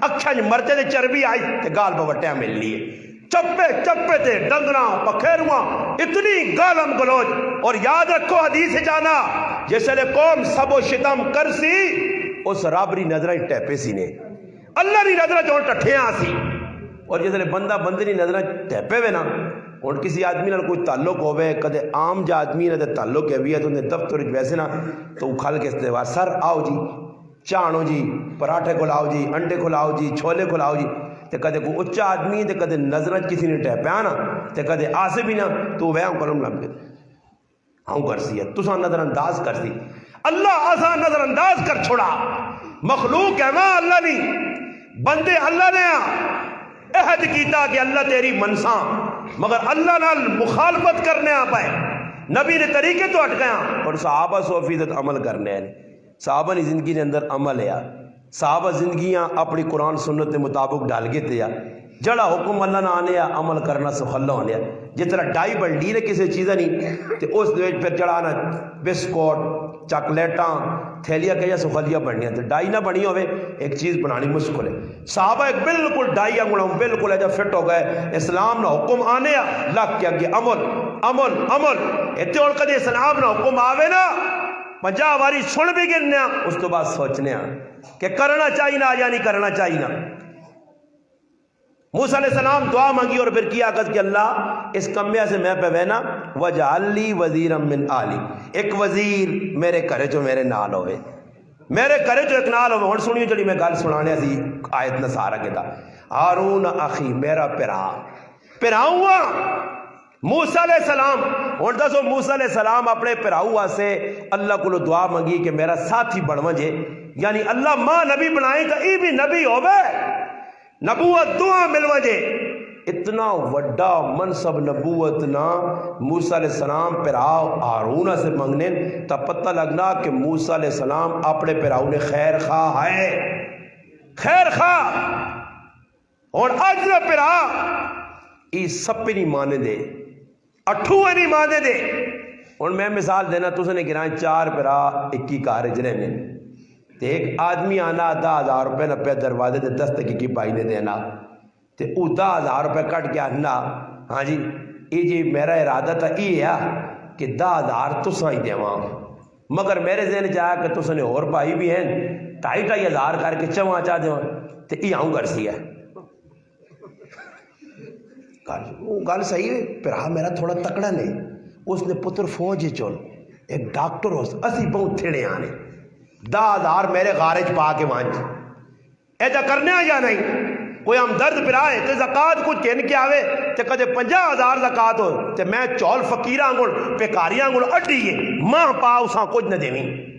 اکھاں مرتے تے چربی آئی تے گال پہ وٹیاں مل لیے چپے چپے تے ڈنگراں پکھیرواں اتنی گالم گلوچ. اور یاد رکھو حدیث جانا جس لے قوم سب و شتم کرسی اس رابری نظریں ٹیپے سی نے اللہ دی نظریں جو ٹٹھیاں سی اور جس لے بندہ بندے دی نظریں ٹیپے وے نا اور کسی آدمی نال کوئی تعلق ہوئے کدے عام جا آدمی نے تعلق ہے بھی ہے تو انہیں دفتر ویسے نا تو کھل کے استعمال سر آؤ جی چانو جی پراٹھے کھلاؤ جی انڈے کھلاؤ جی چھولے کھلاؤ جی تے کدے کوئی اچھا آدمی تے کدے نظر کسی نے ٹیپیا نا تے کدے آسے بھی نا تو وہ ہم کلم لگ گئے ہم کرسی ہے تساں نظر انداز کرسی اللہ آسان نظر انداز کر چھوڑا مخلوق ہے ماں اللہ نہیں بندے اللہ نے عہد کیتا کہ اللہ تیری منساں مگر اللہ نال مخالفت کرنے آ پائے نبی نے طریقے تو اٹکایا اور صحابہ 100% عمل کرنے ہیں صحابہ نے زندگی نے اندر عمل ہے صحابہ زندگیاں اپنی قرآن سنت کے مطابق ڈال کے تھے جڑا حکم اللہ نہ آنے عمل کرنا سخلا ہونے جس طرح ڈائی بلڈی نے کسی چیزیں نہیں تو اس پھر چڑھانا بسکٹ چاکلیٹاں تھیلیاں کہیں سخلیاں بننی تو ڈائی نہ بنی ہوئے ایک چیز بنانی مشکل ہے صحابہ ایک بالکل ڈائی انگڑوں بالکل ایجا فٹ ہو گئے اسلام نہ حکم آنے لگ کیا کہ عمل عمل عمل اتنے اور کدے اسلام نہ حکم آوے نا 50 باری سن بھی گرنے اس تو بعد سوچنے کہ کرنا چاہیے نا یا نہیں کرنا چاہیے نا. موسیٰ علیہ السلام دعا مانگی اور پھر کیا کہ اللہ اس کمیہ سے میں پہ وینا وجعل لی وزیرا من آلی ایک وزیر میرے کرے جو میرے نال ہوئے میرے کرے جو ایک نال ہوئے اور سنیو جڑی میں گل سنانے سی آیت نصارہ کے دا ہارون اخی میرا پراؤں ہوا موسیٰ علیہ السلام اور دسو موسیٰ علیہ السلام اپنے پراؤں سے اللہ کو دعا مانگی کہ میرا ساتھی بڑھ وجے یعنی اللہ ماں نبی بنائیں تو ای بھی نبی ہوئے نبوت دعا مل وجے اتنا وڈا منصب نبوت نا موسیٰ علیہ السلام پراؤ ہارون سے مانگنے تا پتہ لگنا کہ موسیٰ علیہ السلام اپنے پراؤں نے خیر خواہ ہے خیر خواہ اور آج نہ پرا ای سب پہ نہیں مانے دے اٹھوے نہیں مانے دے. اور میں مثال دینا تو نے گرائیں 4 پرا 21 کارج رہنے تے ایک آدمی آنا 10,000 روپے نہ پہ دروازے دے دستک کی پائی نے دینا تے او 10,000 روپے کٹ کے آنا ہاں جی یہ جی میرا ارادہ تھا یہ ہے کہ 10,000 تو سائیں دیواں مگر میرے ذہن چاہا کہ تس نے اور بھائی بھی ہیں 2,500 کر کے چواں چاہ دوں تو یہ آؤں گھر سی ہے گل صحیح ہے پھر میرا تھوڑا تکڑا نہیں اس نے پتر فوج چل ایک ڈاکٹر ہو اسی بہت تھڑے آنے 10,000 میرے غارج پا کے وانچ ایجا کرنے یا نہیں کوئی ہم درد پرائے تے زکاة کچھ کہن کے آوے تے کدے 50,000 زکاة ہو تے میں چول فقیراں گل پیکاریاں گل اڈیے ماں پا اساں کچھ نہ دیویں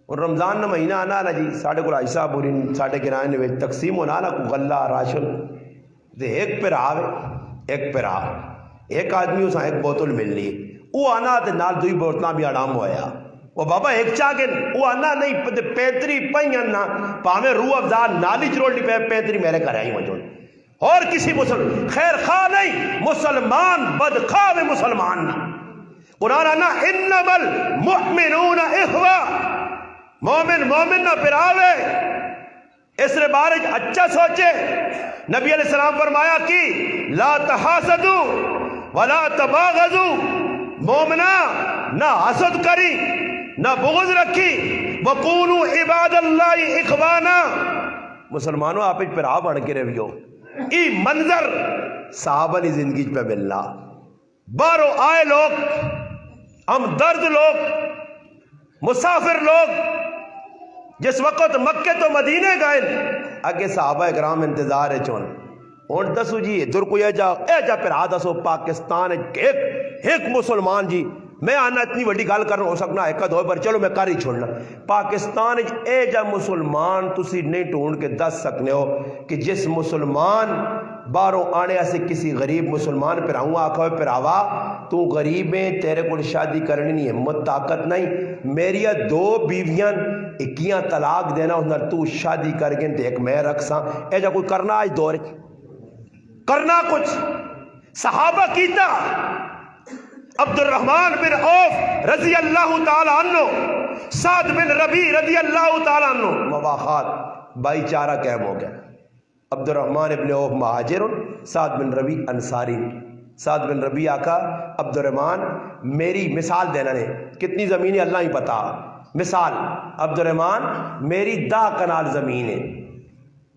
اور رمضان نہ مہینہ آنا نا جی ساڑھے کو رائی صاحب اور ساڑھے گرائن میں تقسیم ہونا نا کو غلہ راشن تے ایک پر آوے ایک پر آ ایک آدمی اساں ایک بوتل مل لی وہ آنا تے نال دوئی بوتلاں بھی اڑام ہویا وہ بابا ایک چاگن وہ آنا نہیں 35 پہین نا پاہمیں روح افزار نالی چروڑی پہ 35 میرے گھر آئی وجون اور کسی مسلمان خیر خواہ نہیں مسلمان بدخواہ مسلمان نا قرآن آنا انما المؤمنون اخوہ مومن نہ پراوے اس نے بارج اچھا سوچے نبی علیہ السلام فرمایا کہ لا تحاسدوا ولا تباغضوا مومنہ نہ حسد کری نہ بغض رکھی وَقُولُوا عِبَادَ اللَّهِ اِخْوَانَا مسلمانوں آپ پہ راہ بڑھ کے رہیو ای منظر صحابہ نے زندگی پہ ملنا بارو آئے لوگ ہم درد لوگ مسافر لوگ جس وقت مکہ تو مدینے گئے اگے صحابہ اکرام انتظار ہے چون اور دسو جی ادھر کوئی ایجا پھر دسو پاکستان ایک مسلمان جی میں آنا اتنی بڑی گل کرنا ہو سکنا ایک دو پر چلو میں کر ہی چھوڑنا پاکستان اے جا مسلمان تسی نہیں ڈھونڈ کے دس سکنے ہو کہ جس مسلمان باہروں آنے سے کسی غریب مسلمان پھر آؤں آکھا پھر آوا تو غریبیں تیرے کو شادی کرنی نہیں ہمت طاقت نہیں میری 2 بیویاں 21 طلاق دینا انہوں تو شادی کر گئے تو ایک میں رکھساں اے جا کوئی کرنا آج دور کرنا کچھ صحابہ کیتا عبد الرحمن بن عوف رضی اللہ تعالی عنہ سعد بن ربی رضی اللہ تعالی عنہ مواخات بھائی چارہ قائم ہو گیا عبد الرحمن بن عوف مہاجر سعد بن ربی انصاری سعد بن ربی آقا عبد الرحمن میری مثال دینا نے کتنی زمینیں اللہ ہی پتا مثال عبد الرحمن میری 10 کنال زمین ہے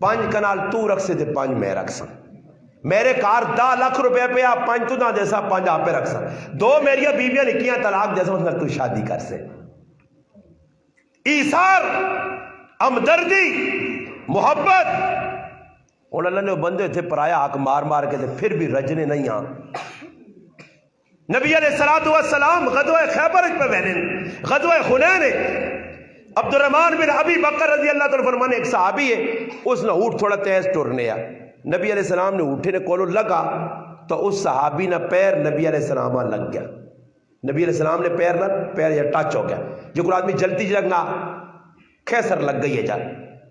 5 کنال تو رکھ سے تے 5 میں رکھ سا میرے کار 10 لاکھ روپے پہ آپ 5 تو نہ دے سا 5 آپ پہ رکھ سا 2 میری بیویاں نکیاں طلاق جیسا اس میں تو شادی کر سے ایثار ہمدردی محبت اور اللہ نے وہ بندے تھے پرایا حق مار کے تھے پھر بھی رجنے نہیں آن نبی علیہ السلام غزوہ خیبر پہ بہنے غزوہ حنین عبد الرحمن بن ابی بکر رضی اللہ تعالیٰ فرمانے ایک صحابی ہے اس نے اونٹ تھوڑا تیز ٹورنے نبی علیہ السلام نے اونٹے نے کولو لگا تو اس صحابی نہ پیر نبی علیہ السلام لگ گیا نبی علیہ السلام نے پیر یا ٹچ ہو گیا جو کوئی آدمی جلتی جگنا کیسر لگ گئی ہے جا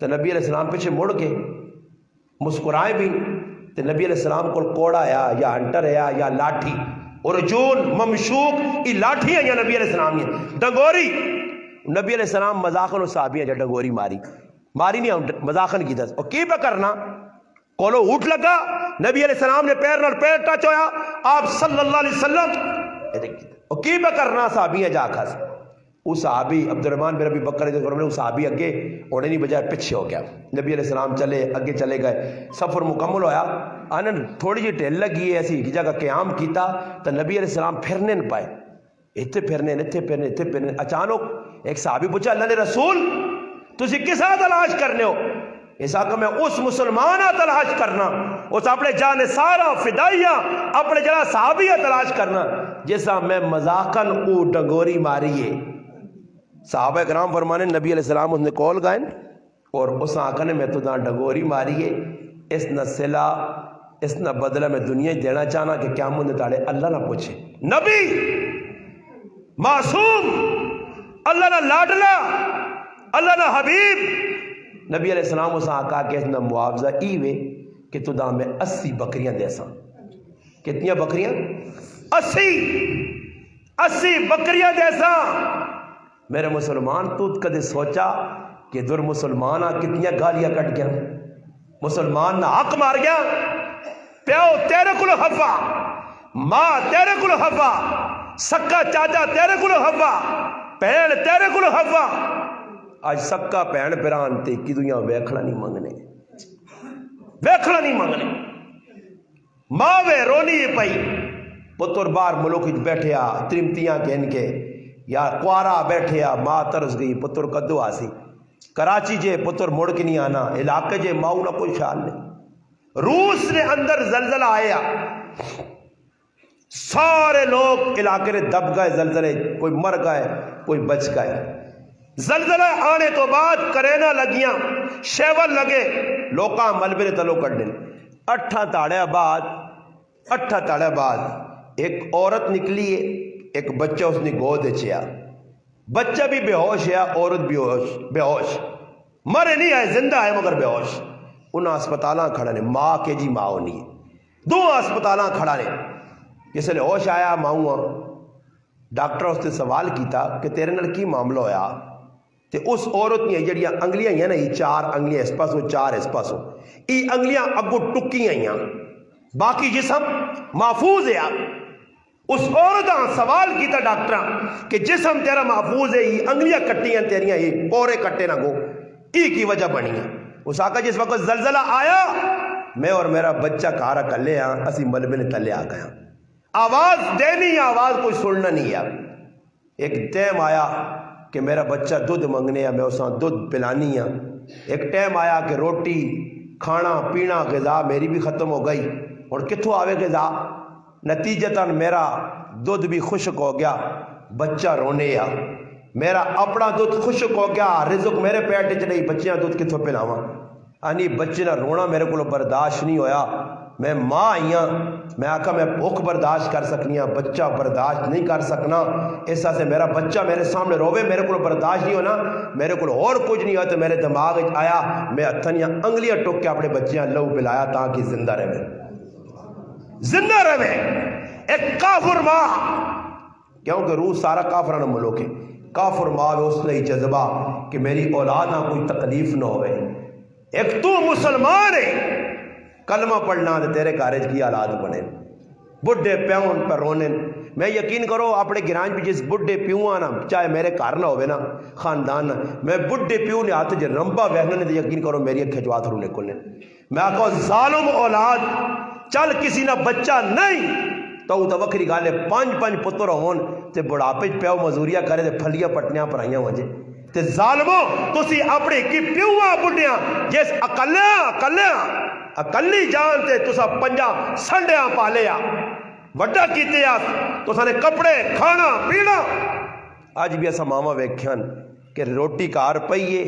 تو نبی علیہ السلام پیچھے مڑ کے مسکرائے بھی تو نبی علیہ السلام کو کوڑا یا ہنٹر ہے یا لاٹھی ارجون ممشوق یہ لاٹھی ہے یا نبی علیہ السلام نے ڈنگوری نبی علیہ السلام مذاقن و صحابی ہے ڈنگوری ماری نہیں مذاقن کی دس اور کی پہ کرنا کولو اٹھ لگا نبی علیہ السلام نے پیر نال پیر ٹچ ہویا آپ صلی اللہ علیہ وسلم اور کی پہ کرنا صحابی ہے جا کھاس اس صحابی عبد الرحمن بن ابی بکر اس صحابی اگے ہونے نہیں بجائے پیچھے ہو گیا نبی علیہ السلام چلے اگے چلے گئے سفر مکمل ہویا آنن تھوڑی جی ٹھیل لگی ہے ایسی ایک جگہ قیام کیتا تو نبی علیہ السلام پھرنے نہ پائے اتنے پھرنے اچانک ایک صحابی پوچھا اللہ نے رسول تسی کسا تلاش کرنے ہو اس آقا میں اس مسلمانہ تلاش کرنا اس اپنے جان سارا فدائیہ اپنے جنا صحابیہ تلاش کرنا جیسا میں مذاقن او ڈنگوری ماری ہے صحابہ کرام فرمانے نبی علیہ السلام اس نے کول گائن اور اس آقا نے میں تو ڈنگوری ماری ہے اس نہ صلہ اس نہ بدلہ میں دنیا دینا چاہنا کہ کیا منہ تاڑے اللہ نہ پوچھے نبی معصوم اللہ نہ لاڈلا اللہ نہ حبیب نبی علیہ السلام اس آقا کے اتنا معاوضہ ایوے کہ تو دا میں 80 بکریاں دے سا کتنی بکریاں 80 بکریاں دے سا میرے مسلمان تو کدے سوچا کہ در مسلمان کتنی گالیاں کٹ گیا مسلمان نہ حق مار گیا پیو تیرے کل حفا ماں تیرے کل حفا سکا چاچا تیرے کو ہوا بھین تیرے کو ہوا اج سکا بھین بران تے کدویاں ویکھنا نہیں منگنے ویکھنا نہیں منگنے ماں وے رونی پئی پتر باہر ملک بیٹھیا ترمتیاں کہن کے یا کوارا بیٹھیا ماں ترس گئی پتر کدو آسی کراچی جے پتر مڑ کے نہیں آنا علاقے جے ماؤ نہ کوئی خیال نہیں روس نے اندر زلزلہ آیا سارے لوگ علاقے نے دب گئے زلزلے کوئی مر گئے کوئی بچ گئے زلزلہ آنے تو بعد کرینا لگیاں شیول لگے لوکاں ملبے نے تلو کر دیں 8 تاڑے بعد ایک عورت نکلی ہے ایک بچہ اس نے گود چیا بچہ بھی بے ہوش ہے عورت بھی بے ہوش مرے نہیں ہے زندہ ہے مگر بے ہوش انہاں اسپتالاں کھڑا نے ماں کے جی ماں ہونی ہے 2 اسپتالاں کھڑا نے جس لئے ہوش آیا ماؤں ڈاکٹر اس نے سوال کیتا کہ تیرے نال کی معاملہ ہویا تے اس عورت نے جڑیاں انگلیاں ہیں نا یہ 4 انگلیاں اس پاسوں 4 اس پاسوں یہ انگلیاں اگو ٹکی ہیں باقی جسم محفوظ ہے اس عورت سوال کیتا ڈاکٹر کہ جسم تیرا محفوظ ہے یہ انگلیاں کٹیاں تیریاں یہ پورے کٹے نہ گو ای کی وجہ بنی ہے اس آقا جس وقت زلزلہ آیا میں اور میرا بچہ کارا کلے ہاں اسی ملبے نے تلے آ گیا آواز دینی آواز کوئی سننا نہیں ہے ایک ٹائم آیا کہ میرا بچہ دودھ منگنے ہے میں اساں دودھ پلانی ہے ایک ٹائم آیا کہ روٹی کھانا پینا غذا میری بھی ختم ہو گئی اور کتھوں آوے غذا نتیجتاً میرا دودھ بھی خشک ہو گیا بچہ رونے آ میرا اپنا دودھ خشک ہو گیا رزق میرے پیٹ چ نہیں بچیاں دودھ کتھوں پلاواں آنی بچے نہ رونا میرے کو برداشت نہیں ہویا میں ماں آئی ہاں میں آکھا میں بھوک برداشت کر سکنی ہاں بچہ برداشت نہیں کر سکنا اس سے میرا بچہ میرے سامنے روے میرے کو برداشت نہیں ہونا میرے کو اور کچھ نہیں ہوا تو میرے دماغ آیا میں ہتھنیاں انگلیاں ٹوک کے اپنے بچیاں لہو پلایا تاکہ زندہ رہے ایک کافر ماں کیونکہ روس سارا کافرانہ ملک ہے کافر ماں اس نے جذبہ کہ میری اولاد نہ کوئی تکلیف نہ ہوئے ایک تو مسلمان ہے کلمہ پڑھنا دے تیرے کارج کی حالات بنے بڈھے پیون پر رونے میں یقین کرو اپنے گرانج بھی جس بڈھے پیوں نا چاہے میرے گھر نہ ہوئے نا خاندان میں بڈھے پیوں نے ہاتھ جو رمبا بہنے نے یقین کرو میری کھجوات رونے کھلنے میں آکھو ظالم اولاد چل کسی نہ بچہ نہیں تو وکری گالے 5 پتر ہون تے بڑھاپے پیو مزوریاں کرے تے پھلیاں پٹنیاں پرائیاں وجے تے ظالمو تسی اپنے کی پیواں بڈھیاں جس اکلی جان تے تسا 5 سنڈیاں پالیا وڈا کیتے آ تسا نے کپڑے کھانا پینا آج بھی ایسا ماما ویکھن کہ روٹی کار پئیے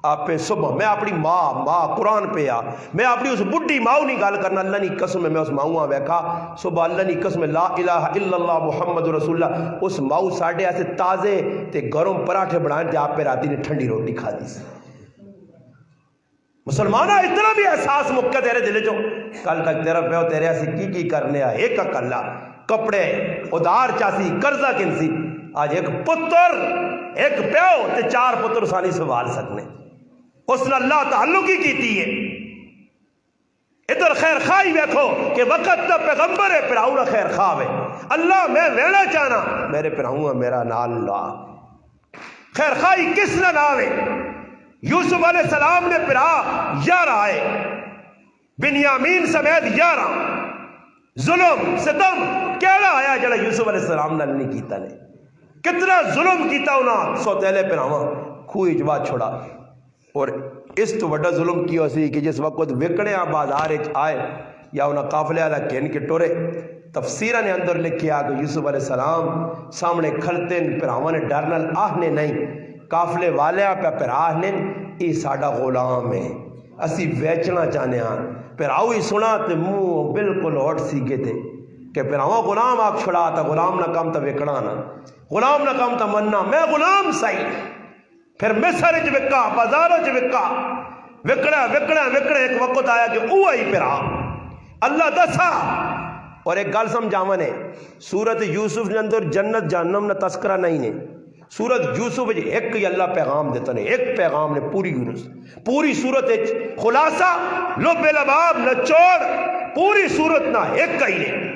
آپ پہ صبح میں اپنی ماں قرآن پہ آ میں اپنی اس بڈھی ماؤں نہیں گال کرنا اللہ نہیں قسم میں اس ماؤں ویکھا صبح اللہ نہیں قسم لا الہ الا اللہ محمد رسول اللہ اس ماؤں ساڑھے ایسے تازے تے گرم پراٹھے بنائیں تے آپ پہ راتی نے ٹھنڈی روٹی کھا دی سی مسلمانہ اتنا بھی احساس مکہ تیرے دلے جو کل تک تیرا پیو تیرے ایسے کی کرنے آئے ایک اکلا کپڑے ادار چاسی قرضہ کنسی آج ایک پتر ایک پیو تے 4 پتر سانی سوال سکنے اس نے اللہ تعلق ہی کیتی ہے ادھر خیر خواہی ویکھو کہ وقت نہ پیغمبر ہے پھراؤں نہ خیر خواہ ہے اللہ میں وینا چاہنا میرے پھراؤں میرا نال لا خیر خواہی کس نہ ناوے یوسف علیہ السلام نے پھرا 11 آئے بنیامین سمیت 11 ظلم ستم کیڑا آیا جڑا یوسف علیہ السلام نے نہیں کیتا نے کتنا ظلم کیتا انہاں سوتیلے پھراواں کھوئی جوا چھوڑا اور اس تو بڑا ظلم کیا سی کہ جس وقت وکڑے بازار آئے یا انہاں قافلے والا کہن کے ٹورے تفسیرہ نے اندر لکھیا کہ یوسف علیہ السلام سامنے کھلتے پھراواں نے ڈرنل آہنے نہیں قافلے والے پہ پھراہنے یہ ساڈا غلام ہے اسی ویچنا چاہنے ہاں پھراؤ ہی سنا تے منہ بالکل ہوٹ سیکھے تھے کہ پھراواں غلام آگ چھڑا تا غلام نہ کام تا وکڑا نا غلام نہ کام تا مننا میں غلام سائی پھر مصر چ وکا بازار چ وکا وکڑا ایک وقت آیا کہ اوہ ہی پھرا اللہ دسا اور ایک گل سمجھاواں نے سورت یوسف نے اندر جنت جہنم نہ تذکرہ نہیں نے سورت یوسف ایک ہی اللہ پیغام دیتا نے ایک پیغام نے پوری سورت خلاصہ لب لباب نچوڑ پوری سورت نہ ایک ہی نے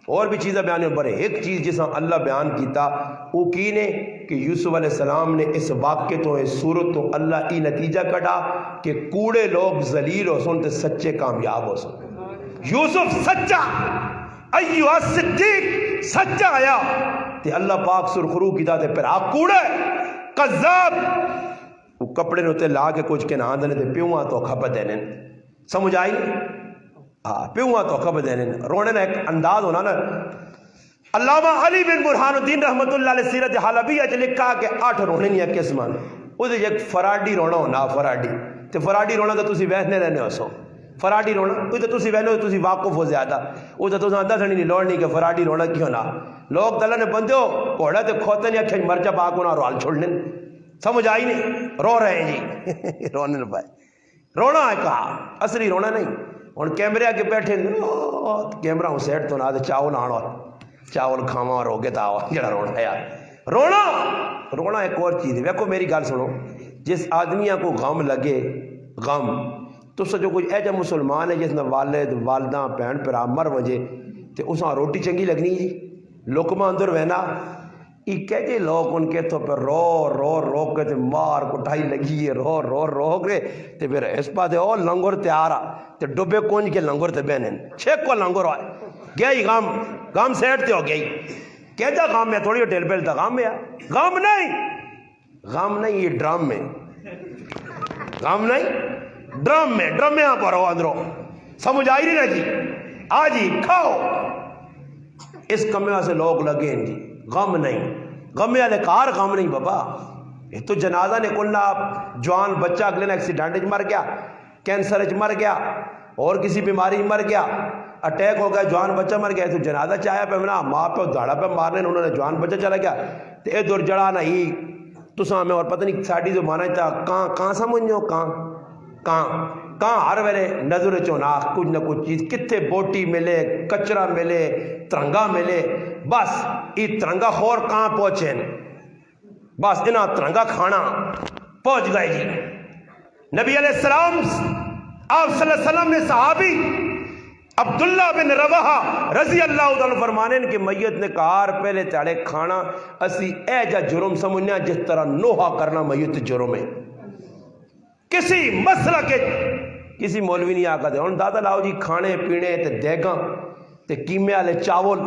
اور بھی چیزیں بیان پر ایک چیز جس اللہ بیان کیتا وہ کی نے کہ یوسف علیہ السلام نے اس واقعے تو اس صورت تو اللہ یہ نتیجہ کٹا کہ کوڑے لوگ ذلیل ہو سن تے سچے کامیاب ہو سن. یوسف سچا ایوہ صدیق سچا آیا تے اللہ پاک سرخرو کیتا تے پھر آپ کوڑے قذاب وہ کپڑے نوتے لا کے کچھ کے نہ دنے تے پیوہاں تو کھپ دینے. سمجھ آئی؟ ہاں پیوہاں تو کھپ دینے. رونے نا ایک انداز ہونا نا. علامہ علی بن برہان الدین رحمت اللہ علیہ سیرت حلبیہ چ لکھا کہ 8 رونے نہیں قسمان. وہ ایک فراڈی رونا ہونا فراڈی تے فراڈی رونا تو تسی ویسنے رہنے ہو سو. فراڈی رونا وہ تو تسی ویسنے ہو تسی واقف ہو زیادہ. وہ تو تساں اندھا سنی نہیں لوڑنی کہ فراڈی رونا کیوں نہ. لوگ تلہ نے بندے ہو گھوڑا تے کھوتے نہیں اکھیں مرچا پاک ہونا رال چھوڑ لیں. سمجھ آئی نہیں؟ رو رہے ہیں جی رونے نہ پائے. رونا ہے کہا اصلی رونا نہیں. ہن کیمرے کے بیٹھے کیمرہ ہوں سیٹ تو نہ دے چاول آنو چاول کھاواں اور روگے تا جڑا رونا ہے یار. رونا ایک اور چیز ہے. ویکھو میری گل سنو. جس آدمیاں کو غم لگے غم تو سجو کوئی ایجا مسلمان ہے جس نے والد والدہ بہن بھرا مر وجے تے اساں روٹی چنگی لگنی جی لقمہ اندر وینا یہ کہ جی لوگ ان کے تو پھر رو کے تے مار کٹائی لگی ہے رو کے تے پھر اس پاسے او لنگر تیار آ تے ڈبے کونج کے لنگر تے بہنن چھیک کو لنگر آئے گئی غم سیٹ تے ہو گئی. کہتا غم ہے تھوڑی ٹیل پیل تا غم ہے. غم نہیں یہ ڈرام میں غم نہیں ڈرام میں ڈرمیاں پر ہو اندروں. سمجھ آئی نہیں نا جی. آ جی کھاؤ اس کمے سے لوگ لگے جی. غم نہیں غم والے کار غم نہیں بابا. یہ تو جنازہ نے کلنا جوان بچہ اگلے نے ایکسیڈنٹ مر گیا کینسر مر گیا اور کسی بیماری مر گیا اٹیک ہو گیا جوان بچہ مر گیا تو جنازہ چاہیا پہ منا ماں پہ دھاڑا پہ مارنے انہوں نے جوان بچہ چلا گیا تو اے دور جڑا نا ہی تو سامنے اور پتہ نہیں ساڑی جو مانا چاہا کہاں سمجھو کہاں ہر ویلے نظر چونا کچھ نہ کچھ چیز کتنے بوٹی ملے کچرا ملے ترنگا ملے بس یہ ترنگا خور کہاں پہنچے بس انہاں ترنگا کھانا پہنچ گئے جی. نبی علیہ السلام آپ صلی اللہ علیہ وسلم نے صحابی عبداللہ بن رواحہ رضی اللہ عنہ فرمانے کہ میت نے کہا پہلے تیڑے کھانا اسی اے جا جرم سمجھنا جس طرح نوحہ کرنا میت جرم ہے. کسی مسئلہ کے کسی مولوی نہیں آکا دے ان دادا لاؤ جی کھانے پینے تے دیگاں تے کیمے والے چاول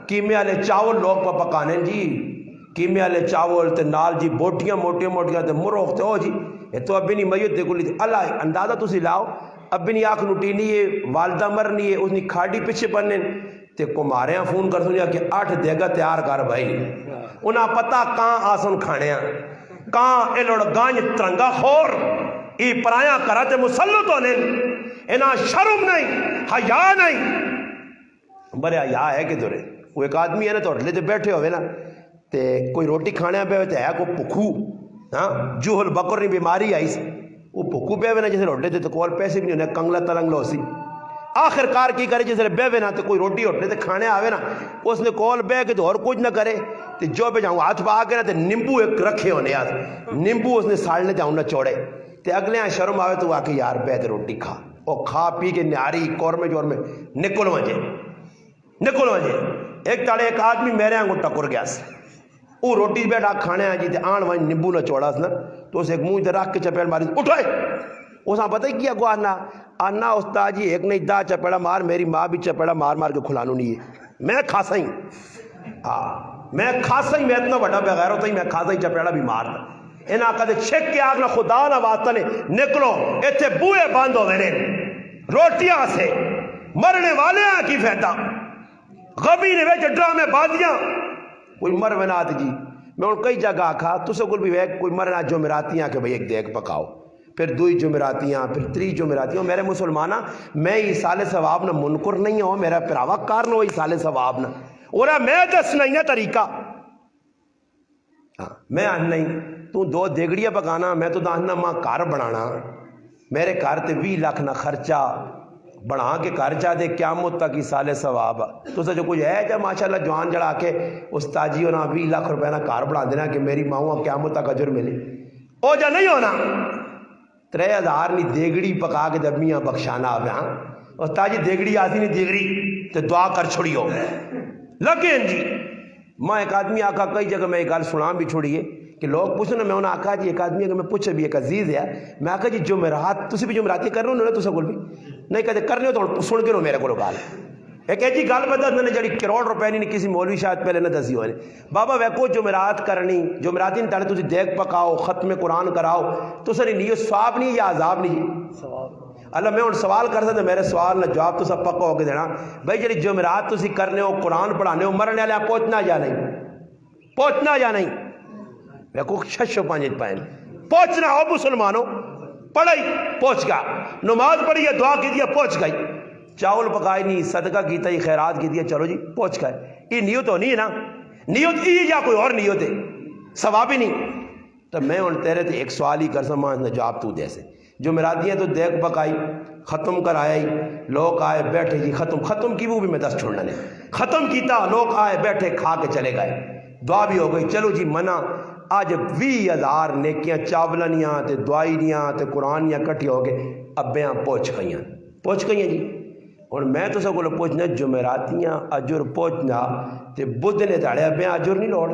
کیمے والے چاول لوگ پا پکانے جی کیمے والے چاول تے نال جی بوٹیاں موٹیاں تے مروخ تے ہو جی یہ تو ابھی نہیں میت دے گلی تھی اللہ اندازہ تسی لاؤ ابھی نہیں آنکھ نٹینی ہے والدہ مرنی ہے اس نے کھاڑی پیچھے پڑھنے تے کماریاں فون کر سنیا کہ 8 دیگا تیار کر بھائی انہاں پتہ کہاں آسن کھاڑیاں کہاں اے لوڑ گانج ترنگا خور ای پرایاں کراتے مسلط ہونے انہاں شرم نہیں حیا نہیں بڑے حیا ہے کہ دورے وہ ایک آدمی ہے نا تو لے تے بیٹھے ہوئے نا تے کوئی روٹی کھانے پہ ہوئے تے ہے کو پکھو جوہل بکر نہیں بیماری آئی سی وہ پکھو بے ہوئے نا جیسے روٹے تے کول پیسے بھی نہیں ہونے کنگلا تلنگ لو سی آخر کار کی کرے جیسے بے ہوئے نا تے کوئی روٹی ہوٹے تے کھانے آوے نا اس نے کول بے کے تو اور کچھ نہ کرے تے جو پہ جاؤں ہاتھ پا کے نا تے نیمبو ایک رکھے ہونے آج نیمبو اس نے ساڑھنے جاؤں نہ چوڑے تے اگلے ہیں شرم آوے تو آکے یار بے تے روٹی کھا اور کھا پی کے نیاری کورمے جورمے نکل وجے ایک تاڑے ایک آدمی میرے آنگو ٹکر گیا سی وہ روٹی بیٹھا کھانے آ جی تے آن وائن نیمبو نہ چوڑا سنا تو اسے ایک منہ تے رکھ کے چپیڑ ماری اٹھائے اساں پتہ ہی کیا کو آنا استاد جی ایک نہیں دا چپیڑا مار میری ماں بھی چپیڑا مار کے کھلانو نہیں ہے میں کھاسا ہی میں اتنا بڑا بغیر ہوتا ہی میں کھاسا ہی چپیڑا بھی مارنا انہاں کہتے چھک کے آگنا خدا نہ واسطہ نے نکلو ایتھے بوئے بند ہو گئے روٹیاں سے مرنے والے ہیں کی فائدہ غبی نے ویچ ڈرامے بادیاں کوئی مر بنا جی میں ان کئی جگہ آکھا تو سے کوئی بھی کوئی مرنا جمعراتیاں کہ بھئی ایک دیکھ پکاؤ پھر 2 جمعراتیاں پھر 3 جمعراتیاں میرے مسلمانہ میں ایسال ثواب نہ منکر نہیں ہوں میرا پراوا کار نہ ہو ایسال ثواب نہ اور میں دس نہیں ہے طریقہ میں آن نہیں تو 2 دیگڑیاں پکانا میں تو داننا ماں کار بنانا میرے کار تے 20 لاکھ نہ خرچہ بڑھا کے کار چاہ دے قیامت تک ہی سال ثواب تو سے جو کچھ ہے جب ماشاءاللہ جوان جڑا کے استاجی ہونا 20 لاکھ روپے نہ کار بڑھا دینا کہ میری ماں قیامت تک اجر ملے او جا نہیں ہونا 3000 نہیں دیگڑی پکا کے دبیاں بخشانا آپ یہاں استاجی دیگڑی آتی نہیں دیگڑی تو دعا کر چھوڑیو لیکن جی میں ایک آدمی آقا کئی جگہ میں ایک گل سنا بھی چھوڑیے کہ لوگ پوچھو نا میں انہیں آقا جی ایک آدمی اگر میں پوچھے بھی ایک عزیز ہے میں آقا جی جمعرات تسی بھی جمعراتی کر رہے ہو نا تو سکول بھی نہیں کہتے کرنے ہو تو سن کے نو میرے کو گال ایک ایجی گل بتا نے جڑی کروڑ روپے نہیں کسی مولوی شاید پہلے نہ دسی ہوئے بابا ویکو جمعرات کرنی جمعراتی نہیں تاڑے تسی دیکھ پکاؤ ختم قرآن کراؤ تو سر نیو ثواب نہیں یا عذاب نہیں اللہ میں ان سوال کر سکتے میرے سوال نہ جواب تو سب پکا ہو کے دینا بھائی جڑی جمعرات تسی کرنے ہو قرآن پڑھانے ہو مرنے والے پہنچنا یا نہیں ویکو ششو پانچ پائن پہنچنا ہو مسلمانوں پڑھائی پہنچ گیا نماز پڑھی ہے دعا کی دیا پہنچ گئی چاول پکائی نہیں صدقہ کیتا ہی خیرات کی دیا چلو جی پہنچ گئے یہ نیت تو نہیں ہے نا نیت یہ یا کوئی اور نیت ہے ثواب ہی نہیں تو میں ان تیرے تے ایک سوال ہی کر سما جواب تو جیسے جو مرادیاں تو دیکھ پکائی ختم کر آیا ہی لوگ آئے بیٹھے جی ختم کی وہ بھی میں 10 چھوڑنا نے ختم کیتا لوگ آئے بیٹھے کھا کے چلے گئے دعا بھی ہو گئی چلو جی منع آج 20,000 نیکیاں چاولنیاں تے دعائیاں تے قرآنیاں کٹھی ہو کے ابیاں پہنچ گئیاں جی اور میں تو سب کو پوچھنا جمعراتیاں اجر پہنچنا تے بدھ نے داڑے ابیاں اجر نہیں لوڑ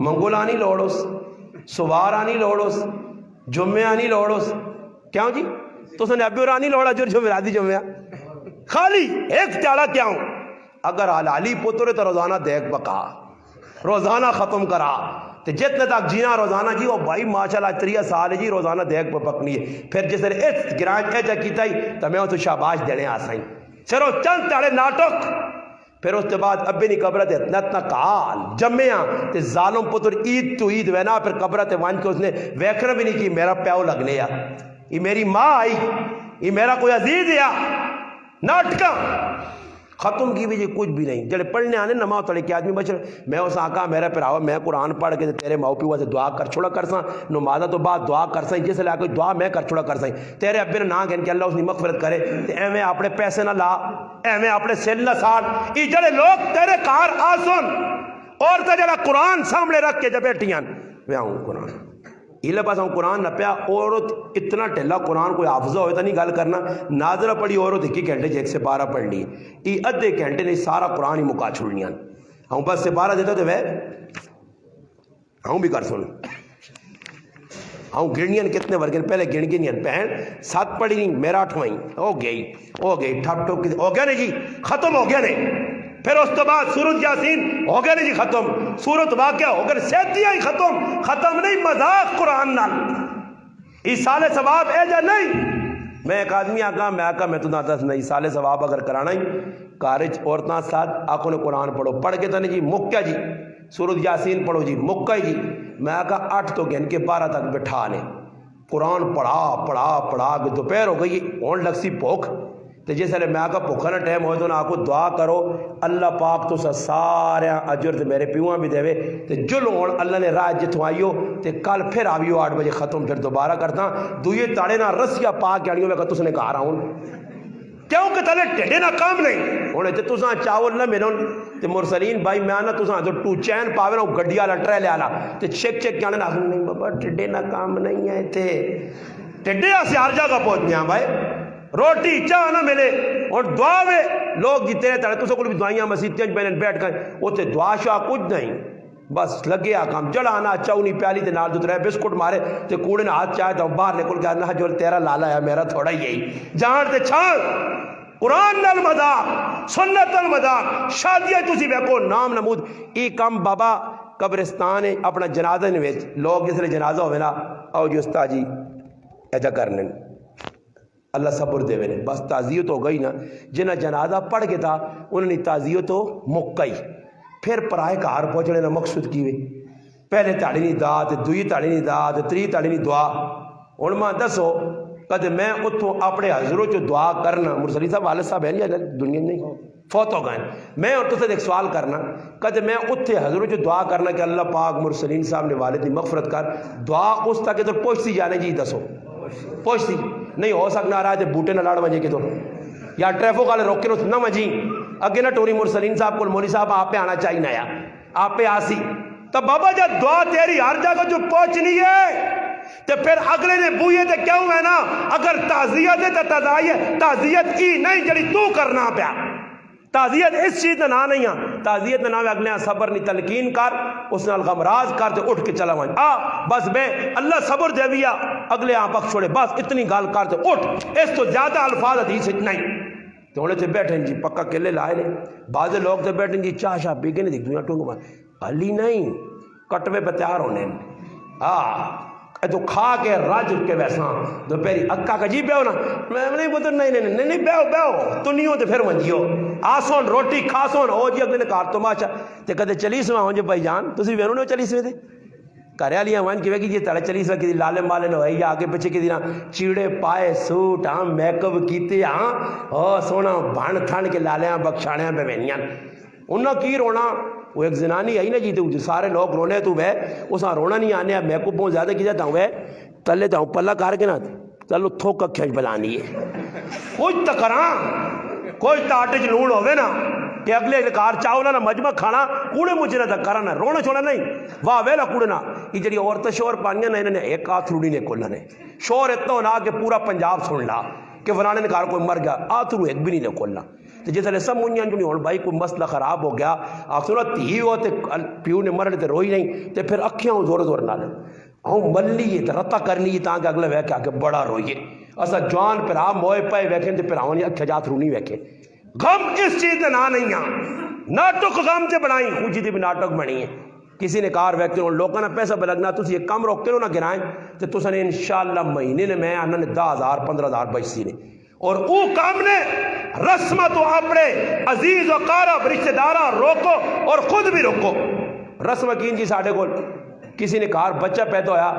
منگولا نہیں لوڑ اس سوارا نہیں لوڑ اس جمعہ نہیں لوڑ اس کیوں جی تو سنے ابی اور نہیں لوڑ اجر جمعراتی جمعہ خالی ایک تیاڑا کیوں اگر حلالی پتر تو روزانہ دیکھ پکا روزانہ ختم کرا تو جتنے تک جینا روزانہ جی وہ بھائی ماشاءاللہ 30 سال جی روزانہ دیکھ پکنی ہے پھر جس نے اس گرانچ ایجا کیتا ہی تو میں تو شاباش دینے آسائیں چلو چند تاڑے ناٹک پھر اس کے بعد ابے نہیں قبرت اتنا کال جمعیاں تے ظالم پتر عید تو عید وینا پھر قبرت وان کے اس نے ویکھنا بھی نہیں کی میرا پیو لگنے یا یہ میری ماں آئی یہ میرا کوئی عزیز یا ناٹکا ختم کی بھی جی کچھ بھی نہیں جڑے پڑھنے آنے نماز تڑے کے آدمی بچر میں اس آقا میرا پھراوا میں قرآن پڑھ کے تیرے ماؤ پیو سے دعا کر چھوڑا کر ساں نمازہ تو بعد دعا کر سائیں جس لئے کوئی دعا میں کر چھوڑا کر سائیں تیرے ابے نے نہ کہن کہ اللہ اس نے مغفرت کرے تے ایویں اپنے پیسے نہ لا ایویں اپنے سل نہ ساڑ یہ جڑے لوگ تیرے کار آسن اور تے جڑا قرآن سامنے رکھ کے جب بیٹھیاں میں آؤں قرآن یہ پاس ہوں قرآن نہ پیا عورت اتنا ٹھلا قرآن کوئی حافظہ ہوئے تو نہیں گل کرنا ناظرہ پڑھی عورت 1 گھنٹے جیک سے 12 پڑھ لی یہ ادھے گھنٹے نے سارا قرآن ہی مکا چھوڑنیاں ہوں بس سے 12 دیتا تو ہوں بھی کر سن ہوں گرنیاں کتنے ورگن پہلے گن گنیاں بہن 7 پڑھی نہیں میرا 8واں ہو گئی ٹھپ ٹھپ ہو گیا نہیں جی ختم ہو گیا نہیں پھر اس تو بعد سورت یاسین ہو گیا نہیں جی ختم سورت واقعہ ہو گیا سیتیاں ہی ختم نہیں مذاق قرآن نال ایسال ثواب اے جا نہیں میں ایک آدمی آقا میں تو نہ دس نہیں ایسال ثواب اگر کرانا ہی کارج عورتاں ساتھ آنکھوں نے قرآن پڑھو پڑھ کے تو نہیں جی مکہ جی سورت یاسین پڑھو جی مکہ جی میں آقا 8 تو گن کے 12 تک بٹھا لیں قرآن پڑھا کہ دوپہر ہو گئی اون لگ سی بھوک تو جس لئے میں آقا بھوکھا نہ ٹائم ہوئے تو نہ آقا دعا کرو اللہ پاک تو سارے اجر تے میرے پیوہاں بھی دے تے جل ہون اللہ نے راہ جتوں آئیو تے کل پھر آئیو 8 بجے ختم پھر دوبارہ کرتا دوئے تاڑے نہ رسیا پاک آنیو میں کہا تُس نے کہا رہا ہوں کیوں کہ تلے ٹھڑے نہ کام نہیں ہونے تے تُساں چاول نہ میرون تے مرسلین بھائی میں آنا تُساں تو ٹو چین پاوے نہ گڈیا لٹرے لے آلا تے چیک کیا نہ نہیں بابا ٹھڑے نہ کام نہیں ہے تے ٹھڑے آسے ہر جگہ پہنچنے ہیں بھائی روٹی چاہ نہ ملے اور دعا میں لوگ جی تیرے تڑے تو سکول بھی دعائیاں مسیحتیں پہلے بیٹھ گئے وہ تے دعا شاہ کچھ نہیں بس لگے کام جڑانا چاونی پیالی تے نال دوترے بسکٹ مارے تے کوڑے نے ہاتھ چاہے تو باہر نکل گیا نہ جو تیرا لالا ہے میرا تھوڑا ہی یہی جان تے چھان قرآن نال مذاق سنت نال مذاق شادیاں تسی ویکھو نام نمود ای کام بابا قبرستان اپنا جنازہ نویچ لوگ جس نے جنازہ ہوئے نا آؤ جی استاد جی ایجا کرنے اللہ صبر دے وینے بس تعزیت ہو گئی نا جنہ جنازہ پڑھ کے تھا انہوں نے تعزیت ہو مکئی پھر پرائے کار پہنچنے نا مقصود کی ہوئے پہلے تاڑی نہیں دا تے دوئی تاڑی نہیں دا تے تری تاڑی نہیں دعا ان ماں دسو کہتے میں اتھوں اپنے حضروں جو دعا کرنا مرسلی صاحب والد صاحب ہیں یا دنیا نہیں فوت ہو گئے میں اور تو سے ایک سوال کرنا کہتے میں اتھے حضروں جو دعا کرنا کہ اللہ پاک مرسلین صاحب نے والد کی مغفرت کر دعا اس تک تو پہنچتی جانے جی دسو پہنچتی نہیں ہو سکنا رہا ہے بوٹے نہ لاڑ مجھے کے تو یا ٹریفک والے روک کے نہ مجھیں اگے نہ ٹوری مرسلین صاحب کو مولوی صاحب آپ پہ آنا چاہیے نیا آپ پہ آسی تو بابا جب دعا تیری ہر جگہ جو پہنچنی ہے تو پھر اگلے نے بوئے تے کیوں ہے نا اگر تعزیت ہے تو تعزیت ای نہیں جڑی تو کرنا پیا تعزیت اس چیز کا نام نہیں ہے، تعزیت کا نام ہے اگلے صبر نہیں تلقین کر، اس نال غمراز کر تے اٹھ کے چلا وان بس بے اللہ صبر دے ویا اگلے بخش چھوڑے، بس اتنی گل کر تے اٹھ، اس تو زیادہ الفاظ حدیث نہیں۔ تو انہیں تے بیٹھے جی پکا کیلے لائے نے، بعض لوگ تے بیٹھے جی چاہ شاہ پی کے نہیں دیکھ دنیا ٹونگ مار علی نہیں کٹوے پہ تیار ہونے تو کھا کے رج کے ویسا دوپہری اکا کا جی بیو نا میں نہیں پتر نہیں بیو تنیوں تے پھر منجیو آسون روٹی کھاسون او جی اگلے نے کار تو ماشا تے کدے چلی سوا ہوں جی بھائی جان تسی وینو نے چلی سوے تھے گھر والیاں وان کی جی تڑے چلی سوا کسی لالے مالے نے ہوئی آگے پیچھے کسی نا چیڑے پائے سوٹ ہاں میک اپ کیتے ہاں او سونا بھان تھان کے لالے بخشانے پہ وینیاں انہاں کی رونا، وہ ایک زنانی آئی نا جی تو سارے لوگ رونے تو وہ اساں رونا نہیں آنے میک اپ بہت زیادہ کی جاتا ہوں وہ تلے تو پلہ کار کے نا چلو تھوک کھینچ بلانی ہے کچھ تکراں کوئی تاٹے چ لون ہوئے نا کہ اگلے کار چاولا نا مجمع کھانا کوڑے مجھے نہ کرا نا رونا چھوڑا نہیں واہ ویلا کوڑے نا یہ جڑی عورت شور پانیاں نا انہوں نے ایک آتھ روڑی نے کھولنا نے شور اتنا ہونا کہ پورا پنجاب سن لا کہ فلانے نے کار کوئی مر گیا آتھ رو ایک بھی نہیں کھولنا تو جس طرح سمجھیاں جو نہیں ہوں بھائی کوئی مسئلہ خراب ہو گیا آپ سنو تھی ہو تے پیو نے مرنے تے روئی نہیں تے پھر اکھیاں زور زور نہ لے ہوں ملی ہے تے رتا کرنی ہے تاکہ اگلے ویکھے آگے بڑا روئیے اسا جوان پھر آپ موئے پائے ویکھیں تے پھر آؤں اکھے جات رونی ویکھے غم اس چیز نہ نہیں آن ناٹک غم تے بنائیں خوشی تے بھی ناٹک بنی ہے کسی نے کار ویکھتے ان لوگوں نے پیسہ بلگنا تسی یہ کم روکتے ہو نہ گرائیں تے تسا نے انشاءاللہ مہینے نے میں آنا نے 10,000 15,000 بچتی نے اور او کام نے رسمہ تو اپنے عزیز و قارب رشتہ دارہ روکو اور خود بھی روکو رسمہ کین جی ساڑھے کو کسی نے کہا بچہ پیدا ہویا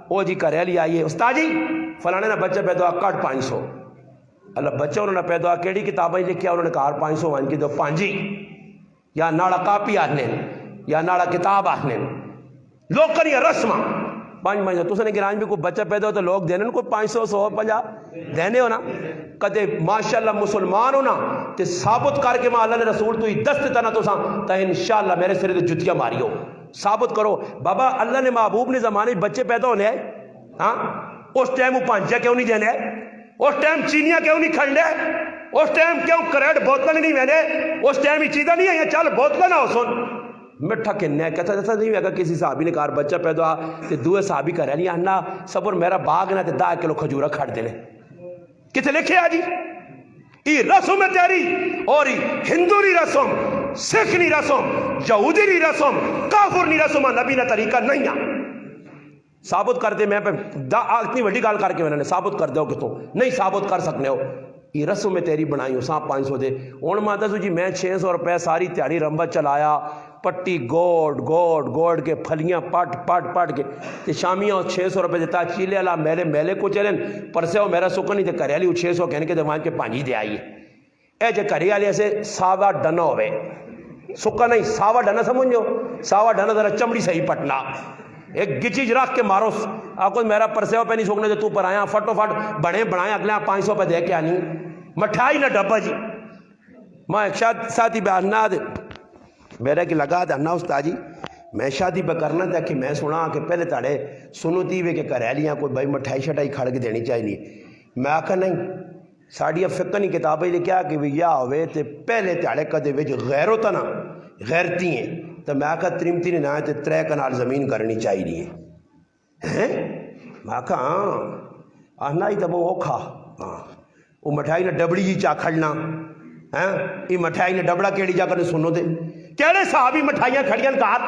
او جی کریلی آئیے استاد جی فلانے نے بچہ پیدا ہوا کٹ 500 اللہ بچہ انہوں نے پیدا ہوا کیڑی کتابیں لکھیا انہوں نے کہا 500 وان کی دو پانجی یا ناڑا کاپی آہنے یا ناڑا کتاب آہنے لوگ کریے رسمہ 5 مہینے تو نے گرانج بھی کوئی بچہ پیدا ہو تو لوگ دینے کوئی 500 150 دینے ہونا کدے ماشاءاللہ مسلمان ہونا تے ثابت کر کے ماں اللہ نے رسول تو ہی دست تنا تو ساں تا انشاءاللہ میرے سرے تے جتیاں ماریو ثابت کرو بابا اللہ نے محبوب نے زمانے بچے پیدا ہونے ہیں ہاں اس ٹائم وہ پانچا کیوں نہیں دینے اس ٹائم چینیاں کیوں نہیں کھڑنے اس ٹائم کیوں کریڈ بوتل نہیں وینے اس ٹائم ہی چیزیں نہیں ہیں چل بوتل نہ ہو سن مٹھا کنیا کہتا جیسا نہیں ہوگا کسی صحابی نے کہا بچہ پیدا ہوا تے دوے صحابی کہہ رہے نہیں آنا صبر میرا باغ نہ تے 10 کلو کھجورا کھڑ دینے کتے لکھے آجی یہ رسم ہے تیری اور ہندو نہیں رسم سکھ نہیں رسم یہودی نہیں رسم کافر نہیں رسم نبی نہ طریقہ نہیں ہے ثابت کر دے میں اتنی وڈی گال کر کے میں نے ثابت کر دو کہ تو نہیں ثابت کر سکنے ہو یہ رسم میں تیری بنائی ہو ساں 500 دے ہوں ماتا سو جی میں 600 روپے ساری تیاری رمبا چلایا پٹی گوڑ کے پھلیاں پٹ کے شامیاں 600 روپے دیتا چیلے والا میلے کو چلیں پرسے ہو میرا سکن نہیں تے کرے والی 600 کہنے کے دیوان کے پانجی دے آئیے اے جے کرے والے ایسے ساوا ڈنا ہوئے سکا نہیں ساوا ڈنا سمجھو ساوا ڈنا ذرا چمڑی صحیح پٹنا ایک گچیج رکھ کے مارو آپ کو میرا پرسے ہو پہ نہیں سکنے دے تو پر آیا فٹو فٹ بڑے بڑھائیں اگلے 500 پہ دے کے آنی مٹھائی نہ ڈبا جی میں ایک ساتھی بیاننا دے میرے کی لگا دے استاد جی میں شادی پہ کرنا تھا کہ میں سنا کہ پہلے تاڑے سنوتی وے کہ کریلیاں کوئی بھائی مٹھائی شٹائی کھڑ کے دینی چاہیے میں آکھا نہیں ساڑی فقہ کتابیں لکھیا کہ یا ہوئے تے پہلے تاڑے کدے وچ غیرو تا نا غیرتی ہیں تو میں آکھا تریمتی نے نہ تے 3 کنال زمین کرنی چاہیے میں آکھا ہاں آنا ہی تب وہ کھا ہاں وہ مٹھائی نے ڈبڑی جی چا کھڑنا یہ مٹھائی نے ڈبڑا کیڑی جا کر سنو دے کیڑے صحابی مٹھائیاں کھڑیاں کار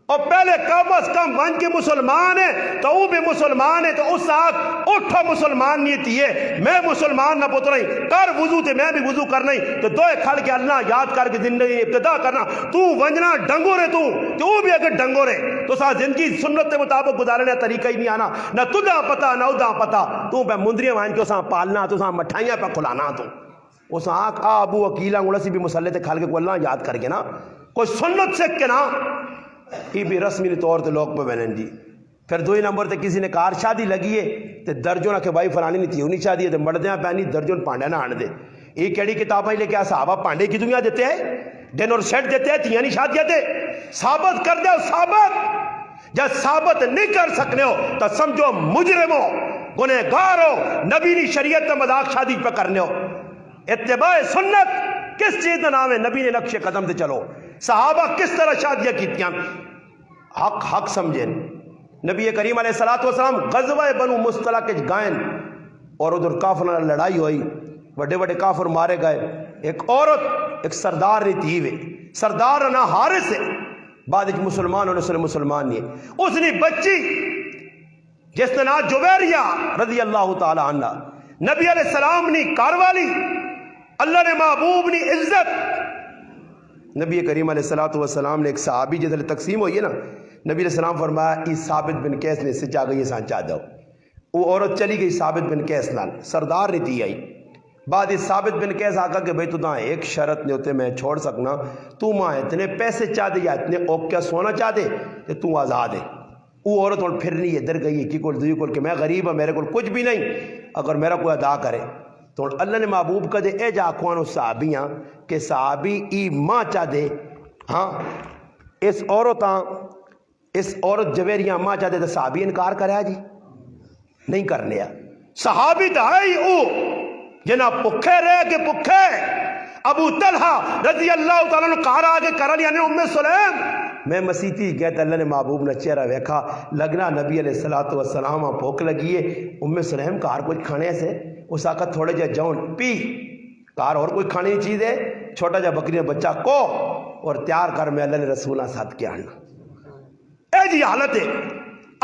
اور پہلے کم از کم ون کے مسلمان ہے تو وہ بھی مسلمان ہے تو اس ساتھ اٹھا مسلمان نیتی ہے میں مسلمان نہ پتر نہیں کر وضو تے میں بھی وضو کرنا ہی تو دوئے کھڑ کے اللہ یاد کر کے زندگی ابتدا کرنا تو ونجنا ڈنگو رہے تو وہ بھی اگر ڈنگو رہے تو ساتھ زندگی سنت کے مطابق گزارنے طریقہ ہی نہیں آنا نہ تجھا پتا نہ ادھا پتا تو پہ مندریاں وائن کے اساں پالنا تو اساں مٹھائیاں پہ کھلانا تو اس آنکھ ابو وکیلہ انگلہ سی بھی مسلح تے کھال کے کو اللہ یاد کر کے نا کوئی سنت سکھ کے نا یہ بھی رسمی طور تے لوگ پہ بینن جی پھر 2 نمبر تے کسی نے کار شادی لگی ہے تے درجوں نہ کہ بھائی فلانی نہیں تھی انہی شادی ہے تے مردیاں پہنی درجوں پانڈے نہ آن دے یہ کیڑی کتابیں لے کے صحابہ پانڈے کی دنیا دیتے ہیں ڈنر سیٹ دیتے ہیں تیاں نہیں شادیاں دے ثابت کر دے ثابت جب ثابت نہیں کر سکنے ہو تو سمجھو مجرم ہو گنہگار ہو نبی نے شریعت مذاق شادی پہ کرنے ہو اتباع سنت کس چیز کا نام ہے نبی نے نقش قدم سے چلو. صحابہ کس طرح شادیاں کیتیاں حق سمجھیں. نبی کریم علیہ الصلوۃ والسلام غزوہ بنو مصطلق گائن اور ادھر کافر لڑائی ہوئی, بڑے بڑے کافر مارے گئے. ایک عورت ایک سردار نے تھی ہوئے, سردار نہ حارث ہے, بعد ایک مسلمان اور مسلمان نہیں ہے. اس نے بچی جس کا نام جویریہ رضی اللہ تعالی عنہ, نبی علیہ السلام نے کاروالی, اللہ نے محبوب نے عزت. نبی کریم علیہ الصلوۃ والسلام نے ایک صحابی جس تقسیم ہوئی ہے نا, نبی علیہ السلام فرمایا ای ثابت بن قیس نے سے چاہ گئی سانچا دو. وہ عورت چلی گئی ثابت بن قیس نال, سردار نے دی آئی. بعد اس ثابت بن قیس آقا کہ بھئی تو تاں ایک شرط نہیں ہوتے میں چھوڑ سکنا, تو ماں اتنے پیسے چاہ دے یا اتنے اوکیا سونا چاہ دے تو آزاد ہے. وہ عورت اور پھر نہیں ادھر گئی کی کول دوئی کول کہ میں غریب ہوں, میرے کول کچھ بھی نہیں, اگر میرا کوئی ادا کرے. تو اللہ نے محبوب کا دے اے جا اخوانو صحابیاں کہ صحابی ای ماں چاہ دے, ہاں اس عورت جویریاں ماں چاہ دے تو صحابی انکار کریا جی نہیں کرنے. صحابی تو ہے ہی او جنا پکھے رہ کے پکھے. ابو طلحہ رضی اللہ تعالیٰ نے کہا آگے کرا لیا نے ام سلیم میں مسیتی گیا تو اللہ نے محبوب نے چہرہ ویکھا لگنا نبی علیہ الصلوۃ والسلام بھوک لگی ہے. ام سلیم کار کچھ کھانے سے اس آقا تھوڑے جا جون پی کار اور کوئی کھانے کی چیز ہے, چھوٹا جا بکری بچہ کو اور تیار کر میں اللہ نے رسولہ ساتھ کیا آنا. اے جی حالت ہے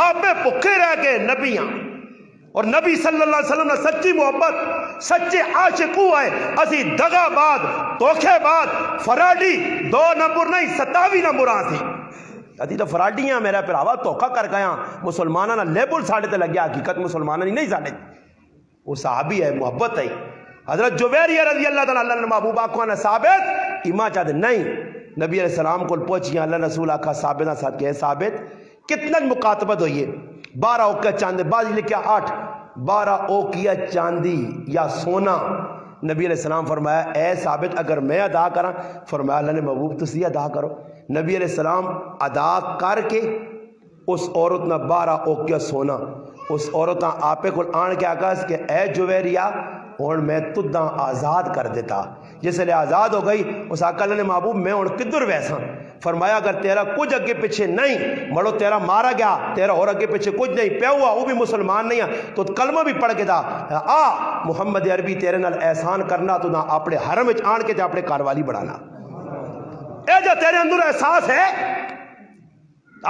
آپ میں پکھے رہ کے نبیاں اور نبی صلی اللہ علیہ وسلم نے سچی محبت سچے عاشق ہوئے. اسی دگا بعد توکھے بعد فراڈی 2 نمبر نہیں 27 نمبر آتی ادھی تو فراڈیاں میرا پراوا توکھا کر گیا. مسلمانہ نہ لیبل ساڑھے تے لگ گیا, حقیقت مسلمانہ نہیں ساڑھے. وہ صحابی ہے, محبت ہے. حضرت جویریہ رضی اللہ تعالیٰ اللہ نے محبوب آخوانا نے ثابت ایمان چاہتے نہیں. نبی علیہ السلام کو پہنچیاں, اللہ رسول آخا ثابتہ ساتھ کہ ثابت کتنا مقاتبت ہوئی ہے. 12 اوکیا چاندی, بعض لکھیا 8 12 اوکیا چاندی یا سونا. نبی علیہ السلام فرمایا اے ثابت اگر میں ادا کراں, فرمایا اللہ نے محبوب تسی ادا کرو. نبی علیہ السلام ادا کر کے اس عورت نہ 12 اوکیا سونا اس عورت آپے کو آن کے آگا کہ اے جویریہ اور میں تداں آزاد کر دیتا. جس لئے آزاد ہو گئی اس آقا اللہ نے محبوب میں اور کدھر ویسا. فرمایا اگر تیرا کچھ اگے پیچھے نہیں مڑو تیرا مارا گیا تیرا اور اگے پیچھے کچھ نہیں پیا ہوا وہ بھی مسلمان نہیں ہے تو کلمہ بھی پڑھ کے دا آ محمد عربی تیرے نال احسان کرنا تو نہ اپنے حرم وچ آن کے تے اپنے کاروالی بڑھانا. اے جو تیرے اندر احساس ہے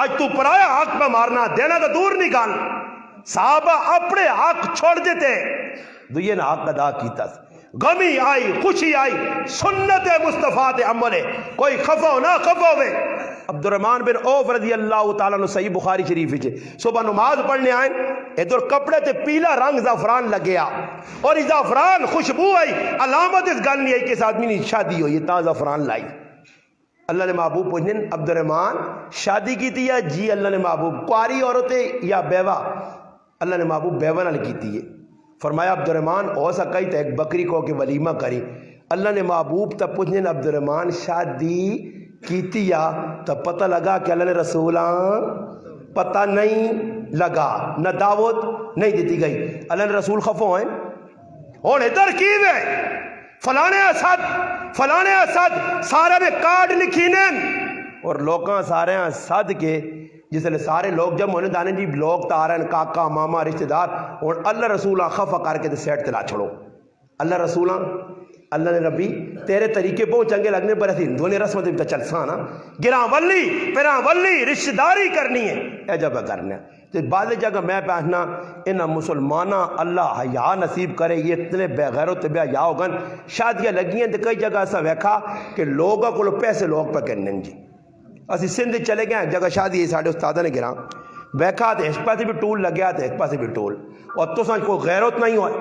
آج تو پرایا حق میں مارنا دینا تو دور نہیں گال. صحابہ اپنے حق چھوڑ دیتے دوئے نے حق ادا کیتا. غمی آئی خوشی آئی سنت مصطفیٰ تے عمل ہے, کوئی خفا نہ خفا ہوئے. عبد الرحمن بن عوف رضی اللہ تعالیٰ نے صحیح بخاری شریف ہے صبح نماز پڑھنے آئے ادھر کپڑے تے پیلا رنگ زعفران لگیا اور اس زعفران خوشبو آئی علامت اس گل نہیں آئی کہ اس آدمی نے شادی ہوئی تا زعفران لائی. اللہ نے محبوب پوچھنے عبد الرحمن شادی کی تھی یا جی اللہ نے محبوب کواری عورتیں یا بیوہ. اللہ نے محبوب بیوہ نال کی تھی. فرمایا عبد الرحمن ہو سکائی تو ایک بکری کو کہ ولیمہ کری. اللہ نے محبوب تب پوچھنے عبد الرحمن شادی کیتی یا تو پتہ لگا کہ اللہ نے رسولاں پتہ نہیں لگا نہ دعوت نہیں دیتی گئی. اللہ نے رسول خفو ہیں اور ادھر کی ہے فلانے اسد سارے میں کارڈ لکھینے اور لوگاں سارے اسد کے جس لئے سارے لوگ جب ہونے دانے جی لوگ تارن کاکا ماما رشتہ دار اور اللہ رسولہ خفا کر کے سیٹ تلا چھوڑو. اللہ رسولہ اللہ نے ربی تیرے طریقے بہت چنگے لگنے پر ایسی ہندونے رسمت بھی تو چلسانا گراں ولی پیراں ولی رشتہ داری کرنی ہے اے جب کرنا ہے. تو بعض جگہ میں پہنا انہا مسلمانہ اللہ حیا نصیب کرے یہ اتنے بے غیرت بے حیا ہوگن شادیاں لگی ہیں تو کئی جگہ ایسا ویکھا کہ لوگوں کو پیسے لوگ پہ کرنے جی. اسی سندھ چلے گئے جگہ شادی ہے ساڑھے استادہ نے گراں ویکھا تو اس پاسے بھی ٹول لگیا تو اس پاسے بھی ٹول اور تو سانچ کوئی غیرت نہیں ہوئے.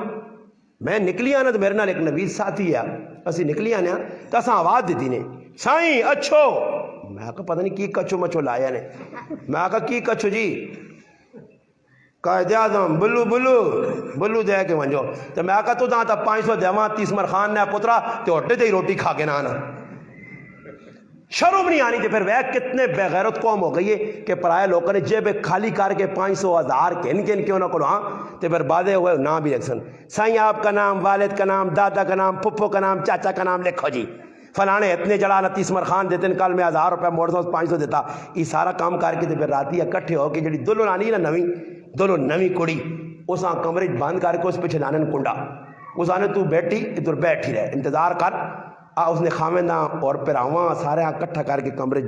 میں نکلی آنا تو میرے نال ایک نویز ساتھی ہے اسی نکلی آنے تو اساں آواز دیتی نے سائیں اچھو. میں کہا پتہ نہیں کی کچھو مچھو لایا نے. میں کہا کی کچھو جی قائد اعظم بلو دے کے ونجو. تو میں کہا تو داں تا 500 دیواں 30 مرخان نے پترا تو ہوٹے تے ہی روٹی کھا کے نہ آنا. شرم نہیں آنی تھی. پھر وہ کتنے بے غیرت قوم ہو گئی ہے کہ پرائے لوگوں نے جیب خالی کر کے 500 1000 کن کیوں نہ کرو. ہاں تو پھر بادے ہوئے نام بھی رکھسن سائیں آپ کا نام والد کا نام دادا کا نام پھپھو کا نام چاچا کا نام لکھو جی فلانے اتنے جڑا نا 30 مرخان دیتے ہیں، کل میں 1000 روپے موڑ سا 500 دیتا. یہ سارا کام کر کے پھر راتی اکٹھے ہو کے جڑی دلہن آنی نا نویں کڑی اس کمرے بند کر کے اس پیچھے لانے کنڈا، اس آنے تو بیٹھی ادھر بیٹھی رہے انتظار کر. اس نے خامندہ اور پراواں سارے اکٹھا کر کے کمرے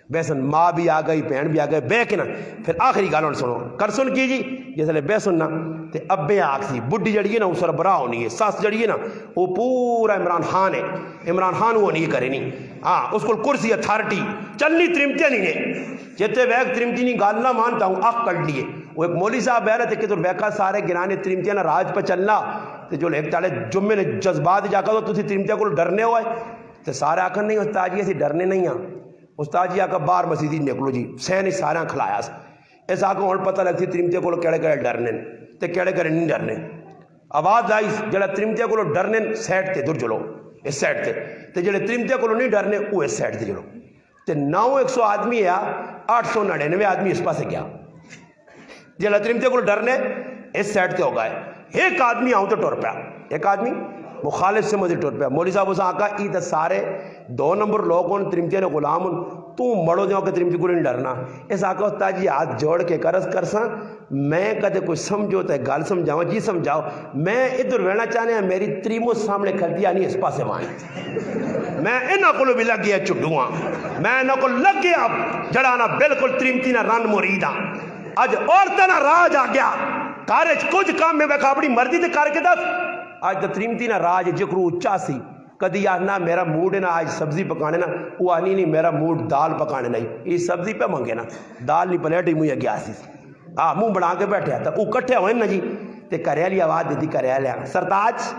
بیسن ماں بھی آ گئی بہن بھی آ گئے بہ کے نا پھر آخری گل سنو کر سن کی جی جسے بہ سننا تے ابے آخ سی بڈھی جڑی ہے نا اس برا ہونی ہے، سس جڑی ہے نا وہ پورا عمران خان ہے، عمران خان وہ نہیں کرے نہیں. ہاں اس کو کرسی اتھارٹی چلنی ترمتے نہیں نے جتے بیگ ترمتی نہیں گال نہ مانتا ہوں آخ کٹ لیے. وہ ایک مولوی صاحب بہ رہے تھے کہ تو بیکا سارے گرانے ترمتیاں نا راج پہ چلنا تے جو ایک تالے جمعے نے جذبات جا کر تو تھی ترمتیاں کو ڈرنے ہوئے تے سارے آخر نہیں استاد جی اسی ڈرنے نہیں ہاں. استاد جی آکا باہر مسیدی نکلو جی سین ہی سارے کھلایا سا اس آکا ہوں پتہ لگتی ترمتیاں کو کہڑے کہڑے ڈرنے تے کہڑے کہڑے نہیں ڈرنے. آواز آئی جڑا ترمتیاں کو ڈرنے سیٹ تے دور جلو اس سیٹ تے جڑے ترمتیاں کو نہیں ڈرنے وہ اس سیٹ تے جلو تے 900 آدمی ہے 899 آدمی اس پاسے گیا. جڑا ترمتیاں کو ڈرنے اس سیٹ تے ہو گئے. ایک آدمی آؤں تو ٹور پیا، ایک آدمی مخالف سے مجھے ٹور پیا. مولوی صاحب اسے آکا ای تے سارے 2 نمبر لوگ ہوں ترمتیاں نے غلام ہوں تو مڑو دیوں کہ ترمتی کو نہیں ڈرنا. اس آکا استاد جی ہاتھ جوڑ کے کرس کرساں میں کدے کوئی سمجھو تے گل سمجھاؤں جی سمجھاؤ میں ادھر وینا چاہنے ہیں میری تریمو سامنے کھلتی آنی اس پاسے وہاں میں انہاں کو بھی لگ گیا چڈواں میں انہاں کو لگ گیا جڑانا بالکل ترمتی نہ رن مریداں اج عورتیں نہ راج آ گیا کارج کچھ کام میں بیکھا اپنی مرضی تے کر کے دس. آج تو ترمتی نہ راج جکرو اچا سی کدی آنا میرا موڈ ہے نا آج سبزی پکانے نا وہ آنی نہیں میرا موڈ دال پکانے نہیں یہ سبزی پہ منگے نا دال نہیں پلیٹی مجھے گیا سی منہ بنا کے بیٹھے تو وہ کٹھے ہوئے نا جی تے کرے والی آواز دیتی کرے لیا سرتاج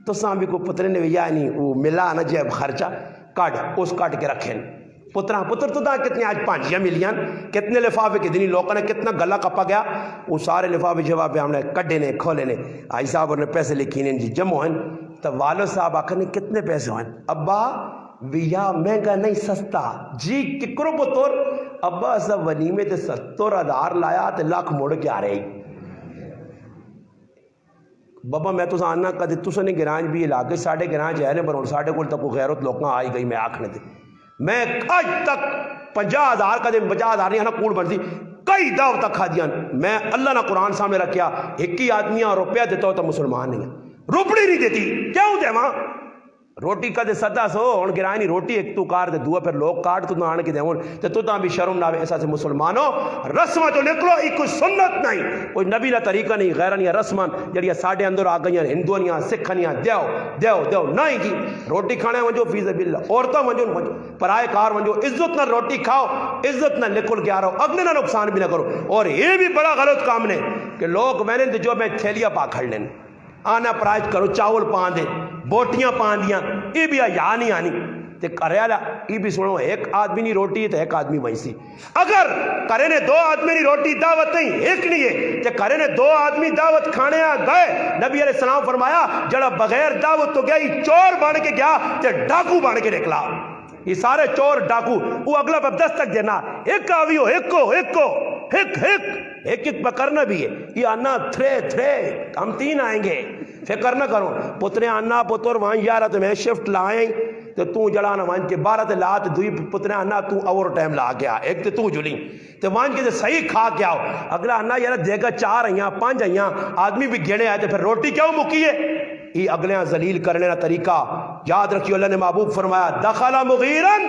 تو سامنے کو پترے نے بھی نہیں وہ ملا نا جب خرچہ کٹ اس کٹ کے رکھے پتر تو دا کتنے آج 5 ملیاں کتنے لفافے کتنی لوگوں نے کتنا گلا کپا گیا وہ سارے لفافے جواب ہم نے کڈے نے کھولے نے آئی صاحب نے پیسے لکھی نے جی جمع ہوئے تو والد صاحب آخر نے کتنے پیسے ہوئے ابا ویا مہنگا نہیں سستا جی ککرو پتر ابا سب ونیمے تے 70,000 لایا تے لاکھ موڑ کے آ رہے بابا میں تو آنا کدے تسا نے گرانج بھی علاقے ساڑھے گرانج ہے پر ساڑھے کو تک غیرت لوگاں آئی گئی میں آکھنے تھے میں آج تک 50,000 کدے 50,000 نہیں ہے نا کوڑ بنتی کئی دعوت تک کھا دیا میں اللہ نے قرآن سامنے رکھیا ایک ہی آدمیاں روپیہ دیتا ہو تو مسلمان نہیں ہے روپڑی نہیں دیتی کیوں دے وہاں روٹی کدے سدا سو ہن گرانی روٹی ایک تو کار دے دعا پھر لوگ کاٹ تو آن کے دیون تے تو تاں بھی شرم نہ آوے ایسا سے مسلمانوں رسماں تو نکلو ایک کوئی سنت نہیں کوئی نبی دا طریقہ نہیں غیرانیاں رسماں جڑیاں ساڈے اندر آ گئیاں ہندوانیاں سکھانیاں دیو نہیں جی روٹی کھانے ونجو فی سبیل اللہ عورتاں ونجو پرائے کار ونجو عزت نہ روٹی کھاؤ عزت نہ نکل کے آ رہو اگلے نہ نقصان بھی نہ کرو. اور یہ بھی بڑا غلط کام نے کہ لوگ میں نے جو میں تھیلیاں پا کھڑ لیں آنا پرائز کرو چاول پان دے بوٹیاں پان دیاں یہ بھی یا نہیں آنی تے کرے والا یہ بھی سنو ایک آدمی نہیں روٹی ہے تو ایک آدمی وہیں سی اگر کرے نے 2 آدمی نہیں روٹی دعوت نہیں ایک نہیں ہے تے کرے نے 2 آدمی دعوت کھانے آ گئے نبی علیہ السلام فرمایا جڑا بغیر دعوت تو گیا چور بن کے گیا تے ڈاکو بن کے نکلا. یہ سارے چور ڈاکو وہ اگلا پہ دستک دینا ایک آویو ایک پکڑنا بھی ہے یہ آنا تھرے ہم 3 آئیں گے فکر نہ کرو پترے آنا پتر وہاں یارہ تو میں شفٹ لائیں تو جڑانا وہاں کے 12 تے لات دوئی پترے آنا تو اور ٹائم لا گیا ایک تے تو جلی تے وہاں کے صحیح کھا کے آؤ اگلا آنا یارہ دے گا 4 آئیاں 5 آئیاں آدمی بھی گنے آئے تو پھر روٹی کیوں مکی ہے یہ اگلے ذلیل کرنے کا طریقہ یاد رکھیو. اللہ نے محبوب فرمایا دخل مغیرن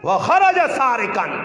وخرج سارقن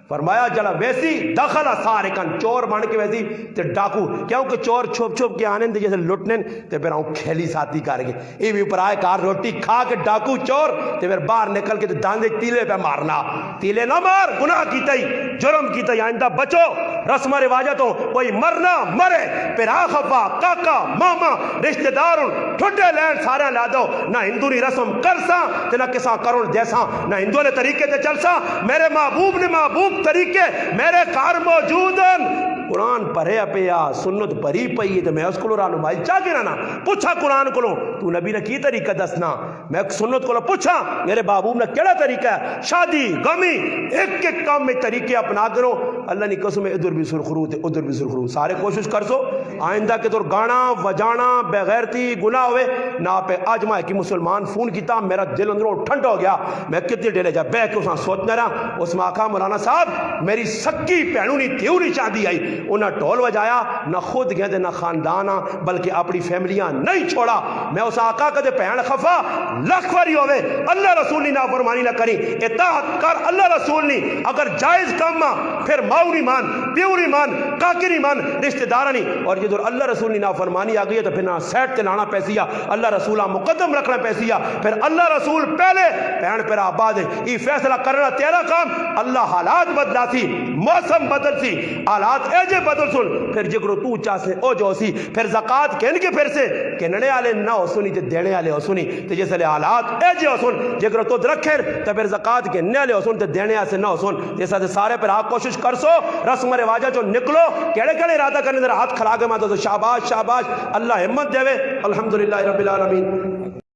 فرمایا جڑا ویسی دخل سارقن چور بن کے ویسی تے ڈاکو کیونکہ چور چھپ کے آنے جیسے لٹنے تے پھر آؤں کھیلی ساتھی کر گئے یہ بھی اوپر آئے کار روٹی کھا کے ڈاکو چور تے پھر باہر نکل کے داندے تیلے پہ مارنا تیلے نہ مار گناہ کیتا ہی جرم کیتا ہی آئندہ بچو رسم رواجتوں کوئی مرنا مرے پھر آخفا کاکا ماما رشتہ داروں ٹھڈے لین سارے لا دو نہ ہندو نی رسم کرساں تے نہ کساں کرن جیساں نہ ہندو نے طریقے تے چلساں میرے محبوب نے محبوب طریقے میرے کار موجود ہیں قرآن پڑھے پیا سنت پڑھی پئی تو میں اس کو رہنمائی چاہ کے نا پوچھا قرآن کو تو نبی نے کی طریقہ دسنا میں سنت کو پوچھا میرے محبوب نے کیڑا طریقہ ہے شادی غمی ایک کام میں طریقے اپنا کرو اللہ نے قسم ادھر بھی سرخرو تے ادھر بھی سرخرو سارے کوشش کر سو آئندہ کے طور گانا وجانا بغیرتی گناہ ہوئے نہ پہ آج میں کہ مسلمان فون کیتا میرا دل اندروں ٹھنڈ ہو گیا میں کتنی ڈیلے جا بہ کے اساں سوچنا رہا اس میں آقا مولانا صاحب میری سکی پہنوں نہیں تھیو نہیں شادی آئی انہاں ٹول وجایا نہ خود گئے دے نہ خاندانا بلکہ اپنی فیملیاں نہیں چھوڑا میں اس آقا کا دے پہن خفا لکھ واری ہوئے اللہ رسول نے نافرمانی نہ کری اطاعت کر اللہ رسول نے اگر جائز کام پھر ماؤ نہیں مان پیو نہیں مان کاکی نہیں مان رشتہ دار نہیں اور جدھر اللہ رسول نے نافرمانی آ گئی ہے تو پھر نہ سیٹ تے لانا پیسیا اللہ رسولہ مقدم رکھنا پیسیا پھر اللہ رسول پہلے پہن پر آباد ہے یہ فیصلہ کرنا تیرا کام اللہ حالات بدلا سی موسم بدل سی حالات ایجے بدل سن پھر جگرو تو چاہ سے او جو سی پھر زکاة کہن کے پھر سے کہننے آلے نہ ہو سنی تے دینے آلے ہو سنی تے جیسے لے حالات ایجے ہو سن جگرو تو درکھر تے پھر زکاة کہننے آلے ہو سن تے دینے آلے نہ ہو سن جیسا تے سارے پر آپ کوشش کر سو رسم رواجہ جو نکلو کیڑے کیڑے ارادہ کرنے در ہاتھ کھلا کے ماتا تو شاباش شاباش اللہ ہمت دے الحمدللہ رب العالمین